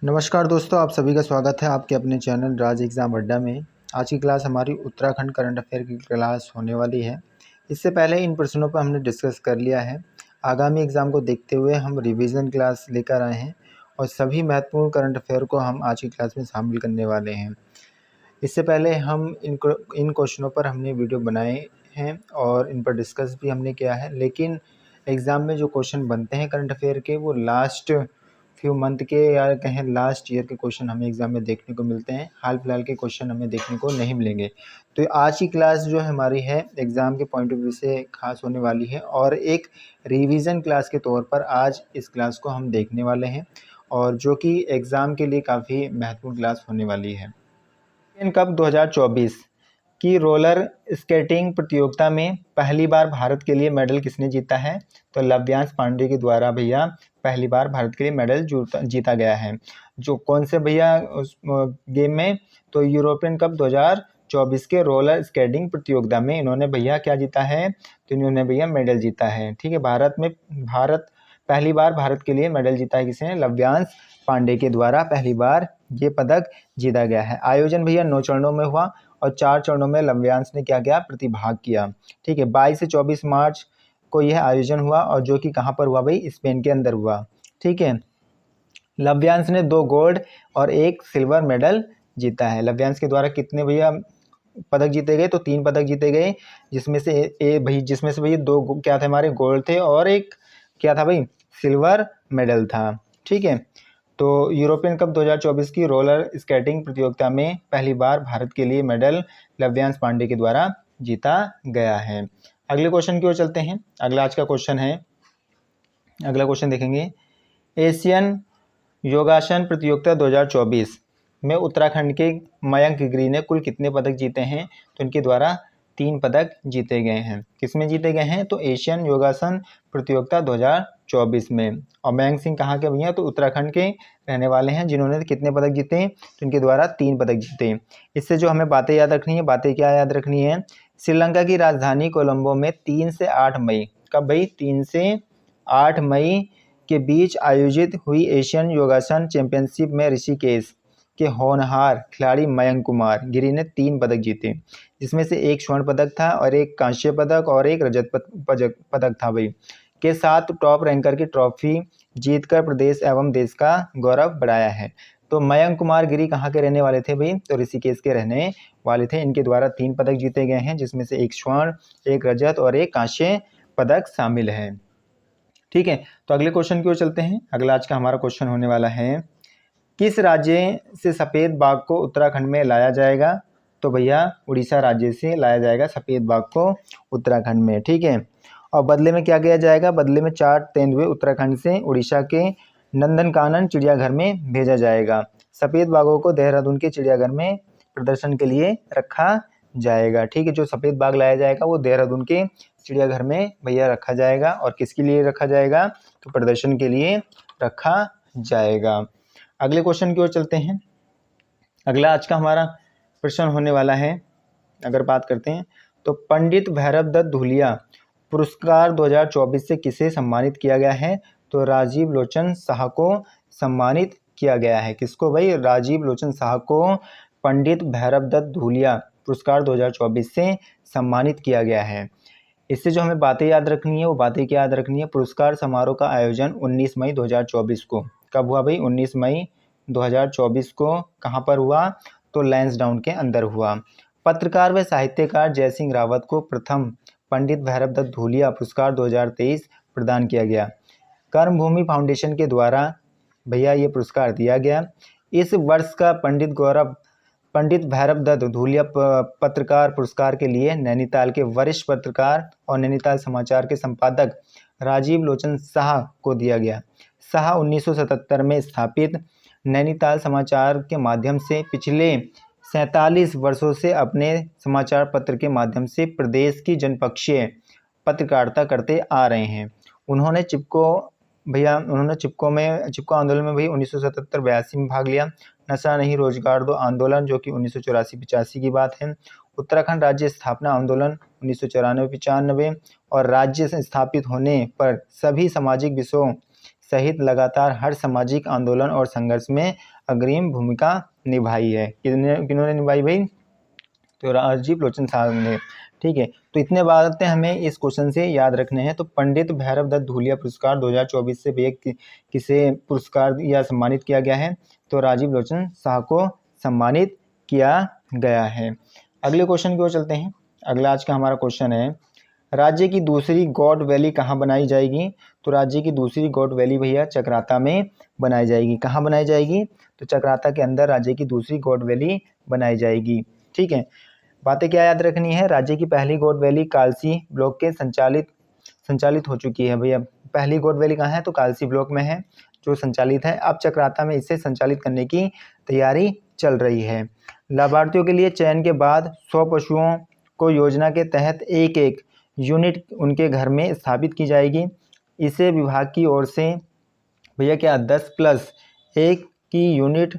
नमस्कार दोस्तों, आप सभी का स्वागत है आपके अपने चैनल राज एग्ज़ाम अड्डा में। आज की क्लास हमारी उत्तराखंड करंट अफेयर की क्लास होने वाली है। इससे पहले इन प्रश्नों पर हमने डिस्कस कर लिया है। आगामी एग्ज़ाम को देखते हुए हम रिवीजन क्लास लेकर आए हैं और सभी महत्वपूर्ण करंट अफेयर को हम आज की क्लास में शामिल करने वाले हैं। इससे पहले हम इन क्वेश्चनों पर हमने वीडियो बनाए हैं और इन पर डिस्कस भी हमने किया है, लेकिन एग्ज़ाम में जो क्वेश्चन बनते हैं करंट अफेयर के वो लास्ट फ्यू मंथ के या कहें लास्ट ईयर के क्वेश्चन हमें एग्ज़ाम में देखने को मिलते हैं। हाल फिलहाल के क्वेश्चन हमें देखने को नहीं मिलेंगे। तो आज की क्लास जो हमारी है एग्ज़ाम के पॉइंट ऑफ व्यू से खास होने वाली है और एक रिवीजन क्लास के तौर पर आज इस क्लास को हम देखने वाले हैं और जो कि एग्ज़ाम के लिए काफ़ी महत्वपूर्ण क्लास होने वाली है। एशियन कप 2024 की रोलर स्केटिंग प्रतियोगिता में पहली बार भारत के लिए मेडल किसने जीता है? तो लव्यांश पांडे के द्वारा भैया पहली बार भारत के लिए मेडल जीता गया है। जो कौन से भैया उस गेम में? तो यूरोपियन कप 2024 के रोलर स्केटिंग प्रतियोगिता में इन्होंने भैया क्या जीता है? तो इन्होंने भैया मेडल जीता है। ठीक है, पहली बार भारत के लिए मेडल जीता है किसने? लव्यांश पांडे के द्वारा पहली बार ये पदक जीता गया है। आयोजन भैया 9 चरणों में हुआ और 4 चरणों में लव्यांश ने क्या किया? प्रतिभाग किया। ठीक है, 22 से 24 मार्च को यह आयोजन हुआ और जो कि कहाँ पर हुआ भाई? स्पेन के अंदर हुआ। ठीक है, लव्यांश ने 2 गोल्ड और 1 सिल्वर मेडल जीता है। लव्यांश के द्वारा कितने भैया पदक जीते गए? तो 3 पदक जीते गए, जिसमें से भैया 2 क्या थे हमारे? गोल्ड थे और 1 क्या था भाई? सिल्वर मेडल था। ठीक है, तो यूरोपियन कप 2024 की रोलर स्केटिंग प्रतियोगिता में पहली बार भारत के लिए मेडल लव्यांश पांडे के द्वारा जीता गया है। अगले क्वेश्चन की ओर चलते हैं। अगला क्वेश्चन देखेंगे। एशियन योगासन प्रतियोगिता 2024 में उत्तराखंड के मयंक गिरी ने कुल कितने पदक जीते हैं? तो इनके द्वारा 3 पदक जीते गए हैं। किसमें जीते गए हैं? तो एशियन योगासन प्रतियोगिता 2024 में। और मयंक सिंह कहाँ के भैया? तो उत्तराखंड के रहने वाले हैं, जिन्होंने कितने पदक जीते? तो इनके द्वारा 3 पदक जीते। इससे जो हमें बातें याद रखनी है, बातें क्या याद रखनी है? श्रीलंका की राजधानी कोलंबो में 3 से 8 मई, कब भाई? 3 से 8 मई के बीच आयोजित हुई एशियन योगासन चैंपियनशिप में ऋषिकेश के होनहार खिलाड़ी मयंक कुमार गिरी ने 3 पदक जीते, जिसमें से 1 स्वर्ण पदक था और 1 कांस्य पदक और 1 रजत पदक था भाई, के साथ टॉप रैंकर की ट्रॉफी जीतकर प्रदेश एवं देश का गौरव बढ़ाया है। तो मयंक कुमार गिरी कहाँ के रहने वाले थे भाई? तो ऋषिकेश के रहने वाले थे। इनके द्वारा 3 पदक जीते गए हैं, जिसमें से 1 स्वर्ण, 1 रजत और 1 कांस्य पदक शामिल है। ठीक है, तो अगले क्वेश्चन की ओर चलते हैं। अगला आज का हमारा क्वेश्चन होने वाला है, किस राज्य से सफ़ेद बाघ को उत्तराखंड में लाया जाएगा? तो भैया उड़ीसा राज्य से लाया जाएगा सफ़ेद बाघ को उत्तराखंड में। ठीक है, और बदले में क्या किया जाएगा? बदले में 4 तेंदुए उत्तराखंड से उड़ीसा के नंदनकानन चिड़ियाघर में भेजा जाएगा। सफ़ेद बाघों को देहरादून के चिड़ियाघर में प्रदर्शन के लिए रखा जाएगा। ठीक है, जो सफ़ेद बाघ लाया जाएगा वो देहरादून के चिड़ियाघर में भैया रखा जाएगा। और किसके लिए रखा जाएगा? तो प्रदर्शन के लिए रखा जाएगा। अगले क्वेश्चन की ओर चलते हैं। अगला आज का हमारा प्रश्न होने वाला है, अगर बात करते हैं तो पंडित भैरव दत्त धूलिया पुरस्कार 2024 से किसे सम्मानित किया गया है? तो राजीव लोचन शाह को सम्मानित किया गया है। किसको भाई? राजीव लोचन शाह को पंडित भैरव दत्त धूलिया पुरस्कार 2024 से सम्मानित किया गया है। इससे जो हमें बातें याद रखनी है वो बातें क्या याद रखनी है? पुरस्कार समारोह का आयोजन 19 मई 2024 को कब हुआ भाई? 19 मई 2024 को कहाँ पर हुआ? तो लैंसडाउन के अंदर हुआ। पत्रकार व साहित्यकार जयसिंह रावत को प्रथम पंडित भैरव दत्त धूलिया पुरस्कार 2023 प्रदान किया गया। कर्मभूमि फाउंडेशन के द्वारा भैया ये पुरस्कार दिया गया। इस वर्ष का पंडित भैरव दत्त धूलिया पत्रकार पुरस्कार के लिए नैनीताल के वरिष्ठ पत्रकार और नैनीताल समाचार के संपादक राजीव लोचन शाह को दिया गया। शाह 1977 में स्थापित नैनीताल समाचार के माध्यम से पिछले 47 वर्षों से अपने समाचार पत्र के माध्यम से प्रदेश की जनपक्षीय पत्रकारिता करते आ रहे हैं। उन्होंने चिपको आंदोलन में भाई 1977-82 में भाग लिया। नशा नहीं रोजगार दो आंदोलन, जो कि 1984-85 की बात है। उत्तराखंड राज्य स्थापना आंदोलन 1994-95 और राज्य से स्थापित होने पर सभी सामाजिक विषयों सहित लगातार हर सामाजिक आंदोलन और संघर्ष में अग्रिम भूमिका निभाई है। किन्होंने निभाई भाई? तो राजीव लोचन साहब ने। ठीक है, तो इतने बातें हमें इस क्वेश्चन से याद रखने हैं। तो पंडित भैरव दत्त धूलिया पुरस्कार 2024 से भैया किसे पुरस्कार या सम्मानित किया गया है? तो राजीव लोचन शाह को सम्मानित किया गया है। अगले क्वेश्चन की ओर चलते हैं। अगला आज का हमारा क्वेश्चन है, राज्य की दूसरी गॉड वैली कहाँ बनाई जाएगी? तो राज्य की दूसरी गॉड वैली भैया चक्राता में बनाई जाएगी। कहाँ बनाई जाएगी? तो चक्राता के अंदर राज्य की दूसरी गॉड वैली बनाई जाएगी। ठीक है, बातें क्या याद रखनी है? राज्य की पहली गॉड वैली कालसी ब्लॉक के संचालित हो चुकी है भैया। पहली गॉड वैली कहाँ है? तो कालसी ब्लॉक में है जो संचालित है। अब चक्राता में इसे संचालित करने की तैयारी चल रही है। लाभार्थियों के लिए चयन के बाद 100 पशुओं को योजना के तहत एक एक यूनिट उनके घर में स्थापित की जाएगी। इसे विभाग की ओर से भैया क्या 10+1 की यूनिट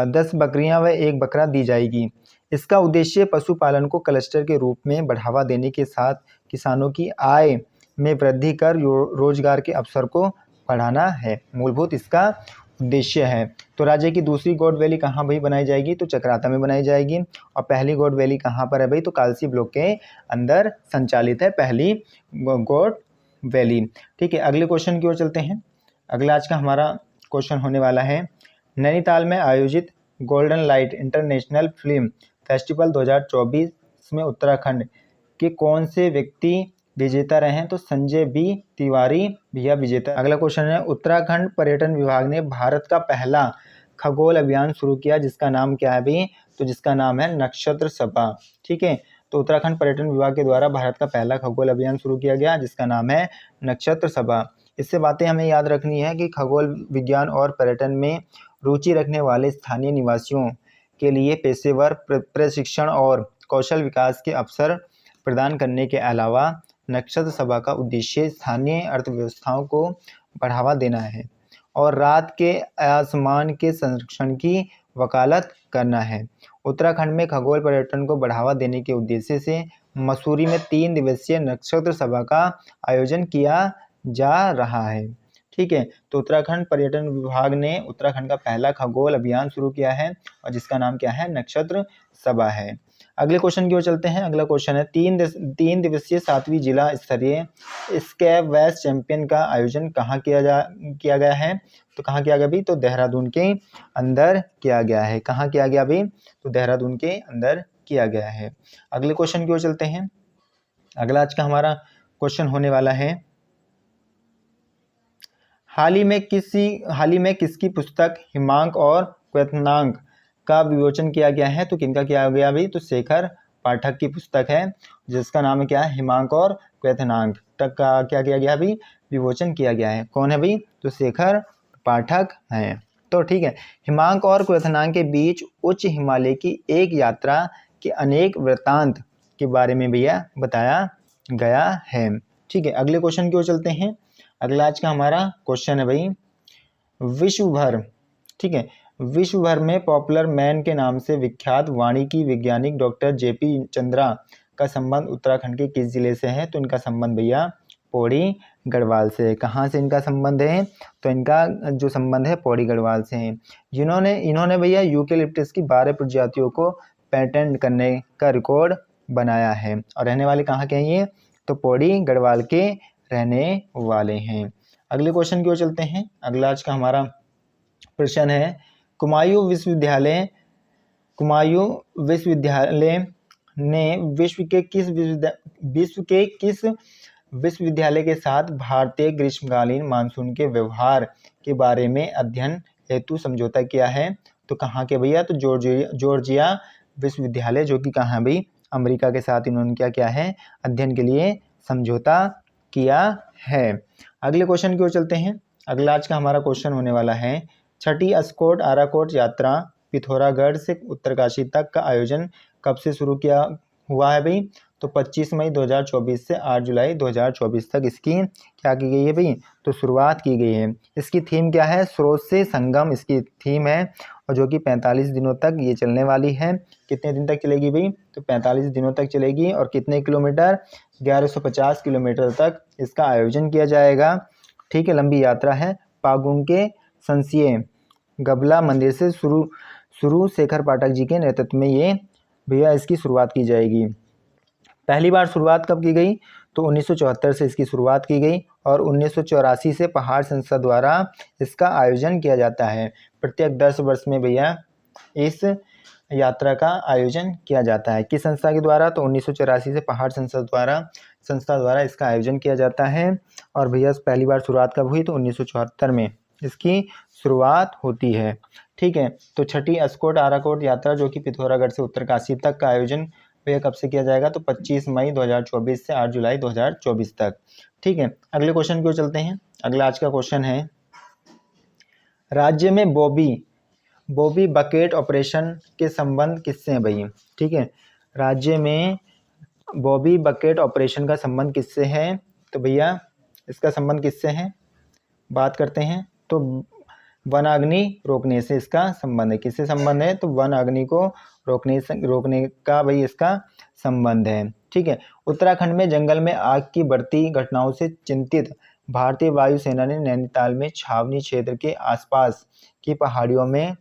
10 बकरियां व 1 बकरा दी जाएगी। इसका उद्देश्य पशुपालन को क्लस्टर के रूप में बढ़ावा देने के साथ किसानों की आय में वृद्धि कर रोजगार के अवसर को बढ़ाना है। मूलभूत इसका उद्देश्य है। तो राज्य की दूसरी गॉड वैली कहाँ भाई बनाई जाएगी? तो चक्राता में बनाई जाएगी। और पहली गॉड वैली कहाँ पर है भाई? तो कालसी ब्लॉक के अंदर संचालित है पहली गॉड वैली। ठीक है, अगले क्वेश्चन की ओर चलते हैं। अगला आज का हमारा क्वेश्चन होने वाला है, नैनीताल में आयोजित golden light international film festival 2024 में उत्तराखंड के कौन से व्यक्ति विजेता रहे हैं? तो संजय बी तिवारी भैया विजेता। अगला क्वेश्चन है, उत्तराखंड पर्यटन विभाग ने भारत का पहला खगोल अभियान शुरू किया जिसका नाम क्या है भाई? तो जिसका नाम है नक्षत्र सभा। ठीक है, तो उत्तराखंड पर्यटन विभाग के द्वारा भारत का पहला खगोल अभियान शुरू किया गया जिसका नाम है नक्षत्र सभा। इससे बातें हमें याद रखनी है कि खगोल विज्ञान और पर्यटन में रुचि रखने वाले स्थानीय निवासियों के लिए पेशेवर प्रशिक्षण और कौशल विकास के अवसर प्रदान करने के अलावा नक्षत्र सभा का उद्देश्य स्थानीय अर्थव्यवस्थाओं को बढ़ावा देना है और रात के आसमान के संरक्षण की वकालत करना है। उत्तराखंड में खगोल पर्यटन को बढ़ावा देने के उद्देश्य से मसूरी में 3 दिवसीय नक्षत्र सभा का आयोजन किया जा रहा है। ठीक है, तो उत्तराखंड पर्यटन विभाग ने उत्तराखंड का पहला खगोल अभियान शुरू किया है और जिसका नाम क्या है? नक्षत्र सभा है। अगले क्वेश्चन की ओर चलते हैं। अगला क्वेश्चन है, 3 दिवसीय 7वीं जिला स्तरीय स्कैब वेस्ट चैंपियन का आयोजन कहाँ किया गया है? तो कहाँ किया गया भी? तो देहरादून के अंदर किया गया है। कहाँ किया गया भी? तो देहरादून के अंदर किया गया है। अगले क्वेश्चन की ओर चलते हैं। अगला आज का हमारा क्वेश्चन होने वाला है, हाल ही में किसकी पुस्तक हिमांक और क्वेतनांक का विमोचन किया गया है? तो किनका किया गया भी? तो शेखर पाठक की पुस्तक है जिसका नाम क्या है? हिमांक और क्वेतनांक तक का क्या किया गया भी? विमोचन किया गया है। कौन है भी? तो शेखर पाठक हैं। तो ठीक है, हिमांक और क्वेतनांक के बीच उच्च हिमालय की एक यात्रा के अनेक वृत्तांत के बारे में भैया बताया गया है। ठीक है, अगले क्वेश्चन की ओर चलते हैं। अगला आज का हमारा क्वेश्चन है भाई, विश्व भर, ठीक है, विश्व भर में पॉपुलर मैन के नाम से विख्यात वानिकी वैज्ञानिक डॉक्टर जेपी चंद्रा का संबंध उत्तराखंड के किस जिले से है? तो इनका संबंध भैया पौड़ी गढ़वाल से। कहाँ से इनका संबंध है? तो इनका जो संबंध है पौड़ी गढ़वाल से है। इन्होंने भैया यूकेलिप्टस की 12 प्रजातियों को पेटेंट करने का रिकॉर्ड बनाया है और रहने वाले कहाँ के हैं ये? तो पौड़ी गढ़वाल के रहने वाले हैं। अगले क्वेश्चन की ओर चलते हैं। अगला आज का हमारा प्रश्न है, कुमायूं विश्वविद्यालय ने विश्व के किस विश्वविद्यालय के साथ भारतीय ग्रीष्मकालीन मानसून के व्यवहार के बारे में अध्ययन हेतु समझौता किया है? तो कहाँ के भैया? तो जॉर्जिया विश्वविद्यालय, जो कि कहाँ भाई? अमेरिका के साथ इन्होंने क्या किया है? अध्ययन के लिए समझौता किया है। अगले क्वेश्चन की ओर चलते हैं। अगला आज का हमारा क्वेश्चन होने वाला है, 6ठी अस्कोट आराकोट यात्रा पिथौरागढ़ से उत्तरकाशी तक का आयोजन कब से शुरू किया हुआ है भाई? तो 25 मई 2024 से 8 जुलाई 2024 तक इसकी क्या की गई है भाई? तो शुरुआत की गई है। इसकी थीम क्या है? स्रोत से संगम इसकी थीम है और जो कि 45 दिनों तक ये चलने वाली है। कितने दिन तक चलेगी भाई? तो 45 दिनों तक चलेगी। और कितने किलोमीटर? 1150 किलोमीटर तक इसका आयोजन किया जाएगा। ठीक है, लंबी यात्रा है, पागुंग के संसीय गबला मंदिर से शुरू शेखर पाठक जी के नेतृत्व में ये भैया इसकी शुरुआत की जाएगी। पहली बार शुरुआत कब की गई? तो 1974 से इसकी शुरुआत की गई और 1984 से पहाड़ संस्था द्वारा इसका आयोजन किया जाता है। प्रत्येक 10 वर्ष में भैया इस यात्रा का आयोजन किया जाता है। किस संस्था के द्वारा? तो 1984 से पहाड़ संस्था द्वारा इसका आयोजन किया जाता है। और भैया पहली बार शुरुआत कब हुई? तो 1974 में इसकी शुरुआत होती है। ठीक है, तो छठी अस्कोट आराकोट यात्रा जो कि पिथौरागढ़ से उत्तरकाशी तक का आयोजन भैया कब से किया जाएगा? तो 25 मई 2024 से 8 जुलाई 2024 तक। ठीक है, अगले क्वेश्चन की ओर चलते हैं। अगला आज का क्वेश्चन है, राज्य में बॉबी बकेट ऑपरेशन के संबंध किससे हैं भाई? ठीक है, राज्य में बॉबी बकेट ऑपरेशन का संबंध किससे है? तो भैया इसका संबंध किससे है बात करते हैं। तो वनाग्नि रोकने से इसका संबंध है। किससे संबंध है? तो वनाग्नि को रोकने का भाई इसका संबंध है। ठीक है, उत्तराखंड में जंगल में आग की बढ़ती घटनाओं से चिंतित भारतीय वायुसेना ने नैनीताल में छावनी क्षेत्र के आसपास की पहाड़ियों में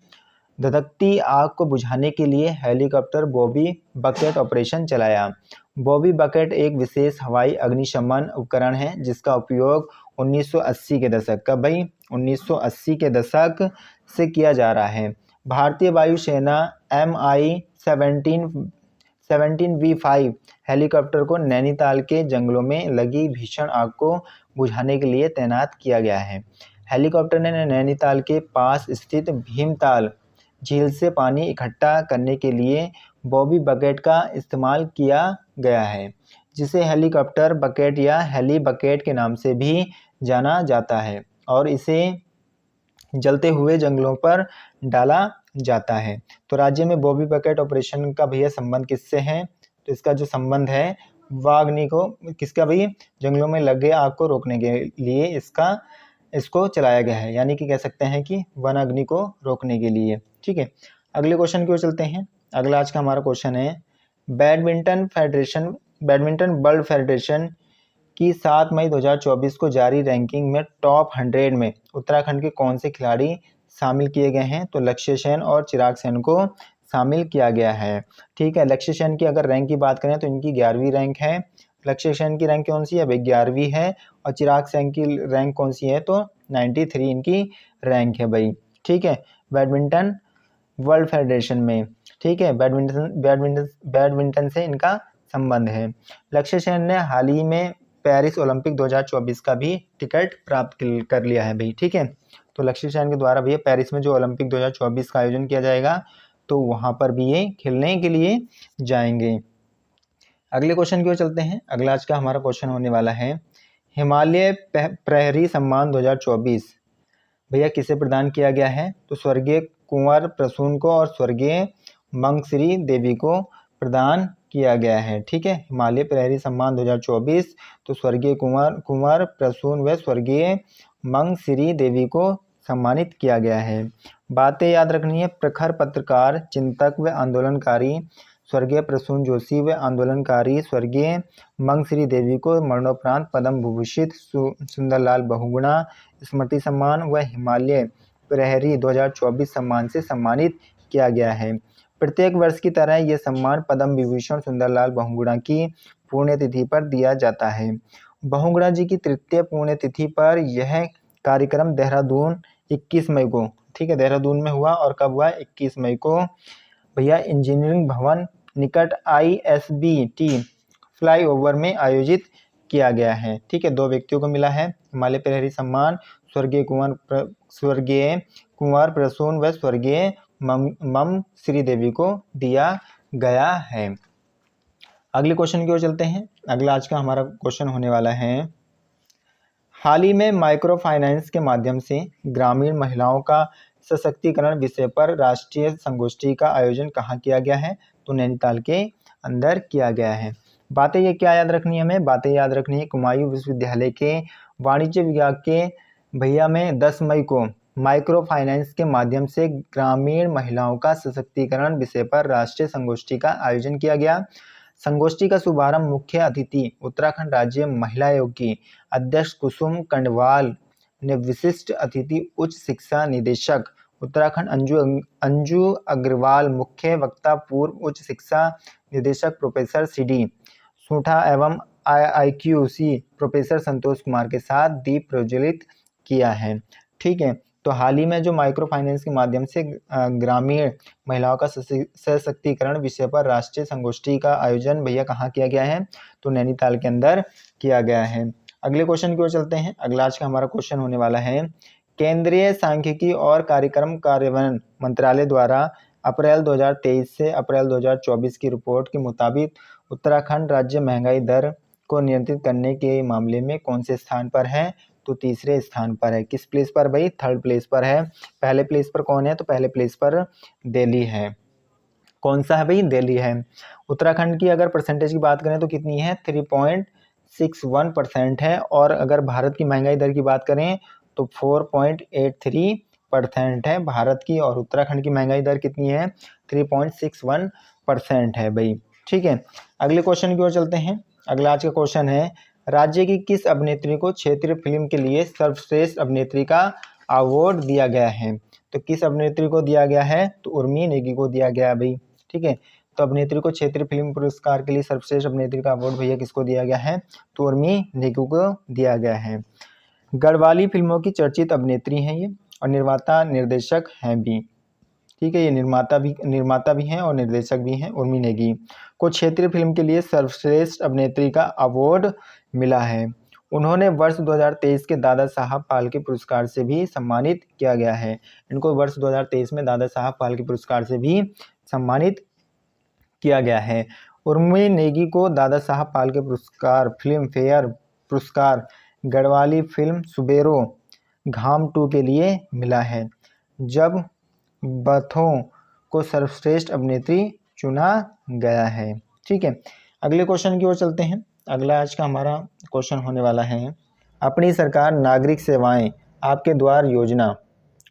धधकती आग को बुझाने के लिए हेलीकॉप्टर बॉबी बकेट ऑपरेशन चलाया। बॉबी बकेट एक विशेष हवाई अग्निशमन उपकरण है जिसका उपयोग 1980 के दशक का भाई 1980 के दशक से किया जा रहा है। भारतीय वायुसेना MI-17V5 हेलीकॉप्टर को नैनीताल के जंगलों में लगी भीषण आग को बुझाने के लिए तैनात किया गया है। हेलीकॉप्टर ने नैनीताल के पास स्थित भीमताल झील से पानी इकट्ठा करने के लिए बॉबी बकेट का इस्तेमाल किया गया है, जिसे हेलीकॉप्टर बकेट या हेली बकेट के नाम से भी जाना जाता है और इसे जलते हुए जंगलों पर डाला जाता है। तो राज्य में बॉबी बकेट ऑपरेशन का भैया संबंध किससे है? तो इसका जो संबंध है वाग्नि को किसका भाई? जंगलों में लगे आग को रोकने के लिए इसको चलाया गया है, यानी कि कह सकते हैं कि वन अग्नि को रोकने के लिए। ठीक है, अगले क्वेश्चन की ओर चलते हैं। अगला आज का हमारा क्वेश्चन है, बैडमिंटन वर्ल्ड फेडरेशन की 7 मई 2024 को जारी रैंकिंग में टॉप 100 में उत्तराखंड के कौन से खिलाड़ी शामिल किए गए हैं? तो लक्ष्य सेन और चिराग सेन को शामिल किया गया है। ठीक है, लक्ष्य सेन की अगर रैंक की बात करें तो इनकी 11वीं रैंक है। लक्ष्य सेन की रैंक कौन सी है भाई? 11वीं है। और चिराग सेन की रैंक कौन सी है? तो 93 इनकी रैंक है भाई। ठीक है, बैडमिंटन वर्ल्ड फेडरेशन में। ठीक है, बैडमिंटन से इनका संबंध है। लक्ष्य सेन ने हाल ही में पेरिस ओलंपिक 2024 का भी टिकट प्राप्त कर लिया है भाई। ठीक है, तो लक्ष्य सेन के द्वारा भैया पेरिस में जो ओलंपिक 2024 का आयोजन किया जाएगा तो वहाँ पर भी ये खेलने के लिए जाएंगे। अगले क्वेश्चन की ओर चलते हैं। अगला आज का हमारा क्वेश्चन होने वाला है, हिमालय प्रहरी सम्मान 2024 भैया किसे प्रदान किया गया है? तो स्वर्गीय कुंवर प्रसून को और स्वर्गीय मंगश्री देवी को प्रदान किया गया है। ठीक है, हिमालय प्रहरी सम्मान 2024 तो स्वर्गीय कुंवर प्रसून व स्वर्गीय मंगश्री देवी को सम्मानित किया गया है। बातें याद रखनी है, प्रखर पत्रकार, चिंतक व आंदोलनकारी स्वर्गीय प्रसून जोशी व आंदोलनकारी स्वर्गीय मंगश्री देवी को मरणोपरांत पद्म भूषित सुंदरलाल बहुगुणा स्मृति सम्मान व हिमालय प्रहरी 2024 सम्मान से सम्मानित किया गया है। प्रत्येक वर्ष की तरह यह सम्मान पद्म विभूषण सुंदरलाल बहुगुणा की पुण्यतिथि पर दिया जाता है। बहुगुणा जी की तृतीय पुण्यतिथि पर यह कार्यक्रम देहरादून 21 मई को, ठीक है, देहरादून में हुआ। और कब हुआ? 21 मई को भैया इंजीनियरिंग भवन निकट ISBT फ्लाईओवर में आयोजित किया गया है। ठीक है, 2 व्यक्तियों को मिला है हिमालय प्रहरी सम्मान, स्वर्गीय कुंवर प्रसून व स्वर्गीय मंगश्री देवी को दिया गया है। अगले क्वेश्चन की ओर चलते हैं। अगला आज का हमारा क्वेश्चन होने वाला है, हाल ही में माइक्रो फाइनेंस के माध्यम से ग्रामीण महिलाओं का सशक्तिकरण विषय पर राष्ट्रीय संगोष्ठी का आयोजन कहाँ किया गया है? तो नैनीताल के अंदर किया गया है। बातें ये क्या याद रखनी है हमें? बातें याद रखनी है, कुमायूं विश्वविद्यालय के वाणिज्य विभाग के भैया में 10 मई को माइक्रो फाइनेंस के माध्यम से ग्रामीण महिलाओं का सशक्तिकरण विषय पर राष्ट्रीय संगोष्ठी का आयोजन किया गया। संगोष्ठी का शुभारंभ मुख्य अतिथि उत्तराखंड राज्य महिला आयोग की अध्यक्ष कुसुम कंडवाल ने विशिष्ट अतिथि उच्च शिक्षा निदेशक उत्तराखंड अंजू अग्रवाल, मुख्य वक्ता पूर्व उच्च शिक्षा निदेशक प्रोफेसर CD सूठा एवं IIQC प्रोफेसर संतोष कुमार के साथ दीप प्रज्वलित किया है। ठीक है, तो हाल ही में जो माइक्रो फाइनेंस के माध्यम से ग्रामीण महिलाओं का सशक्तिकरण विषय पर राष्ट्रीय संगोष्ठी का आयोजन भैया कहाँ किया गया है, तो नैनीताल के अंदर किया गया है। अगले क्वेश्चन की ओर चलते हैं। अगला आज का हमारा क्वेश्चन होने वाला है, केंद्रीय सांख्यिकी और कार्यक्रम कार्यान्वयन मंत्रालय द्वारा अप्रैल 2023 से अप्रैल 2024 की रिपोर्ट के मुताबिक उत्तराखंड राज्य महंगाई दर को नियंत्रित करने के मामले में कौन से स्थान पर है, तो तीसरे स्थान पर है। किस प्लेस पर भाई, थर्ड प्लेस पर है। पहले प्लेस पर कौन है, तो पहले प्लेस पर दिल्ली है। कौन सा है भाई, दिल्ली है। उत्तराखंड की अगर परसेंटेज की बात करें तो कितनी है, 3.61% है। और अगर भारत की महंगाई दर की बात करें तो 4.83% है भारत की, और उत्तराखंड की महंगाई दर कितनी है, 3.61% है भाई। ठीक है, अगले क्वेश्चन की ओर चलते हैं। अगला आज का क्वेश्चन है, राज्य की किस अभिनेत्री को क्षेत्रीय फिल्म के लिए सर्वश्रेष्ठ अभिनेत्री का अवार्ड दिया गया है, तो किस अभिनेत्री को दिया गया है, तो उर्मी नेगी को दिया गया है भाई। ठीक है, तो अभिनेत्री को क्षेत्रीय फिल्म पुरस्कार के लिए सर्वश्रेष्ठ अभिनेत्री का अवार्ड भैया किसको दिया गया है, तो उर्मी नेगी को दिया गया है। गढ़वाली फिल्मों की चर्चित अभिनेत्री हैं ये, और निर्माता निर्देशक हैं भी। ठीक है, ये निर्माता भी हैं और निर्देशक भी हैं। उर्मी नेगी को क्षेत्रीय फिल्म के लिए सर्वश्रेष्ठ अभिनेत्री का अवार्ड मिला है। उन्होंने वर्ष 2023 के दादा साहब फाल्के पुरस्कार से भी सम्मानित किया गया है। इनको वर्ष 2023 में दादा साहब फाल्के पुरस्कार से भी सम्मानित किया गया है। उर्मी नेगी को दादा साहब फाल्के पुरस्कार, फिल्म फेयर पुरस्कार गढ़वाली फिल्म सुबेरो घाम 2 के लिए मिला है, जब बथों को सर्वश्रेष्ठ अभिनेत्री चुना गया है। ठीक है, अगले क्वेश्चन की ओर चलते हैं। अगला आज का हमारा क्वेश्चन होने वाला है, अपनी सरकार नागरिक सेवाएं आपके द्वार योजना।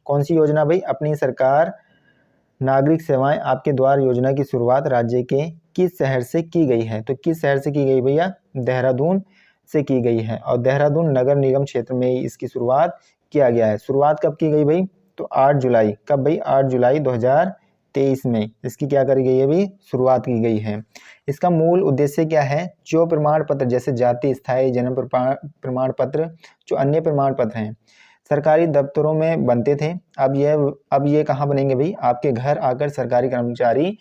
कौन सी योजना भाई, अपनी सरकार नागरिक सेवाएं आपके द्वार योजना की शुरुआत राज्य के किस शहर से की गई है, तो किस शहर से की गई भैया, देहरादून से की गई है। और देहरादून नगर निगम क्षेत्र में ही इसकी शुरुआत किया गया है। शुरुआत कब की गई भाई, तो 8 जुलाई, कब भाई, 8 जुलाई 2023 में इसकी क्या करी गई है भाई, शुरुआत की गई है। इसका मूल उद्देश्य क्या है, जो प्रमाण पत्र जैसे जाति, स्थायी जन्म प्रमाण पत्र, जो अन्य प्रमाण पत्र हैं सरकारी दफ्तरों में बनते थे, अब ये कहाँ बनेंगे भाई, आपके घर आकर सरकारी कर्मचारी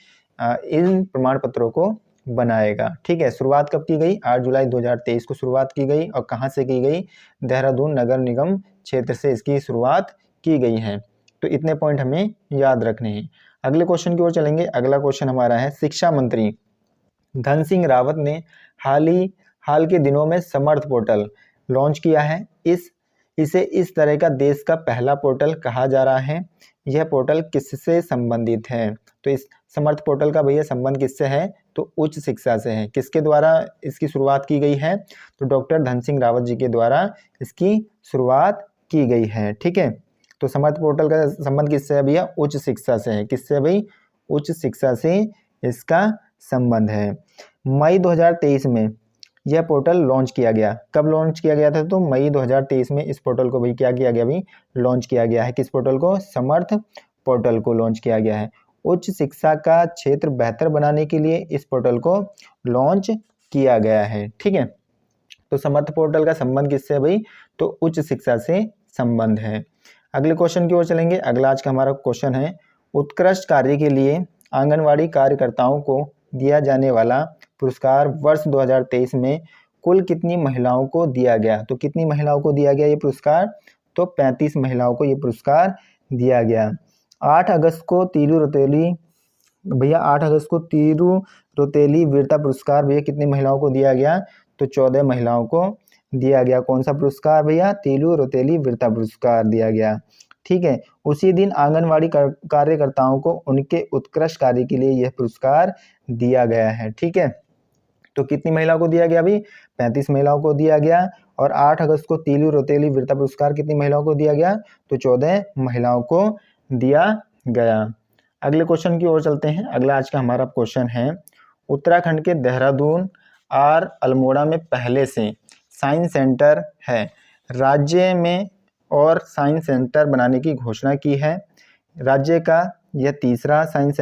इन प्रमाण पत्रों को बनाएगा। ठीक है, शुरुआत कब की गई, 8 जुलाई 2023 को शुरुआत की गई। और कहाँ से की गई, देहरादून नगर निगम क्षेत्र से इसकी शुरुआत की गई है। तो इतने पॉइंट हमें याद रखने हैं। अगले क्वेश्चन की ओर चलेंगे। अगला क्वेश्चन हमारा है, शिक्षा मंत्री धन सिंह रावत ने हाल के दिनों में समर्थ पोर्टल लॉन्च किया है। इसे इस तरह का देश का पहला पोर्टल कहा जा रहा है। यह पोर्टल किससे संबंधित है, तो इस समर्थ पोर्टल का भैया संबंध किससे है, तो उच्च शिक्षा से है। किसके द्वारा इसकी शुरुआत की गई है, तो डॉक्टर धन सिंह रावत जी के द्वारा इसकी शुरुआत की गई है। ठीक है, तो समर्थ पोर्टल का संबंध किससे है भैया, उच्च शिक्षा से है। किससे भाई, उच्च शिक्षा से इसका संबंध है। मई 2023 में यह पोर्टल लॉन्च किया गया। कब लॉन्च किया गया था, तो मई 2023 में इस पोर्टल को भाई क्या किया गया भाई, लॉन्च किया गया है। किस पोर्टल को, समर्थ पोर्टल को लॉन्च किया गया है। उच्च शिक्षा का क्षेत्र बेहतर बनाने के लिए इस पोर्टल को लॉन्च किया गया है। ठीक है, तो समर्थ पोर्टल का संबंध किससे है भाई, तो उच्च शिक्षा से संबंध है। अगले क्वेश्चन की ओर चलेंगे। अगला आज का हमारा क्वेश्चन है, उत्कृष्ट कार्य के लिए आंगनवाड़ी कार्यकर्ताओं को दिया जाने वाला पुरस्कार वर्ष 2023 में कुल कितनी महिलाओं को दिया गया, तो कितनी महिलाओं को दिया गया ये पुरस्कार, तो 35 महिलाओं को ये पुरस्कार दिया गया। 8 अगस्त को तीरू रोतेली वीरता पुरस्कार भैया कितनी महिलाओं को दिया गया, तो 14 महिलाओं को दिया गया। कौन सा पुरस्कार भैया, तीरू रोतेली वीरता पुरस्कार दिया गया। ठीक है, उसी दिन आंगनवाड़ी कार्यकर्ताओं को उनके उत्कृष्ट कार्य के लिए यह पुरस्कार दिया गया है। ठीक है, तो कितनी महिलाओं को दिया गया भाई, 35 महिलाओं को दिया गया। और 8 अगस्त को तीलू रोतेली वीरता पुरस्कार कितनी महिलाओं को दिया गया, तो 14 महिलाओं को दिया गया। अगले क्वेश्चन की ओर चलते हैं। अगला आज का हमारा क्वेश्चन है, उत्तराखंड के देहरादून और अल्मोड़ा में पहले से साइंस सेंटर है। राज्य में और साइंस सेंटर बनाने की घोषणा की है। राज्य का यह तीसरा साइंस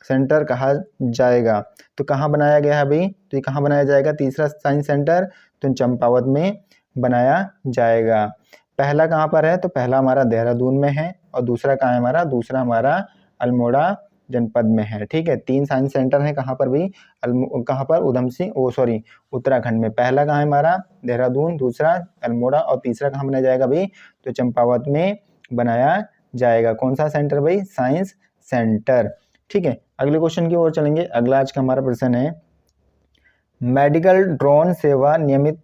सेंटर कहा जाएगा। तो कहाँ बनाया गया है भाई? तो ये कहाँ बनाया जाएगा तीसरा साइंस सेंटर? तो चंपावत में बनाया जाएगा। पहला कहाँ पर है? तो पहला हमारा देहरादून में है और दूसरा कहाँ है हमारा? दूसरा हमारा अल्मोड़ा जनपद में है। ठीक है, 3 साइंस सेंटर हैं कहाँ पर भाई? कहाँ पर? उत्तराखंड में। पहला कहाँ है हमारा? देहरादून, दूसरा अल्मोड़ा और तीसरा कहाँ बनाया जाएगा भाई? तो चंपावत में बनाया जाएगा। कौन सा सेंटर भाई? Science centre. ठीक है, अगले क्वेश्चन की ओर चलेंगे। अगला आज का हमारा प्रश्न है, मेडिकल ड्रोन सेवा नियमित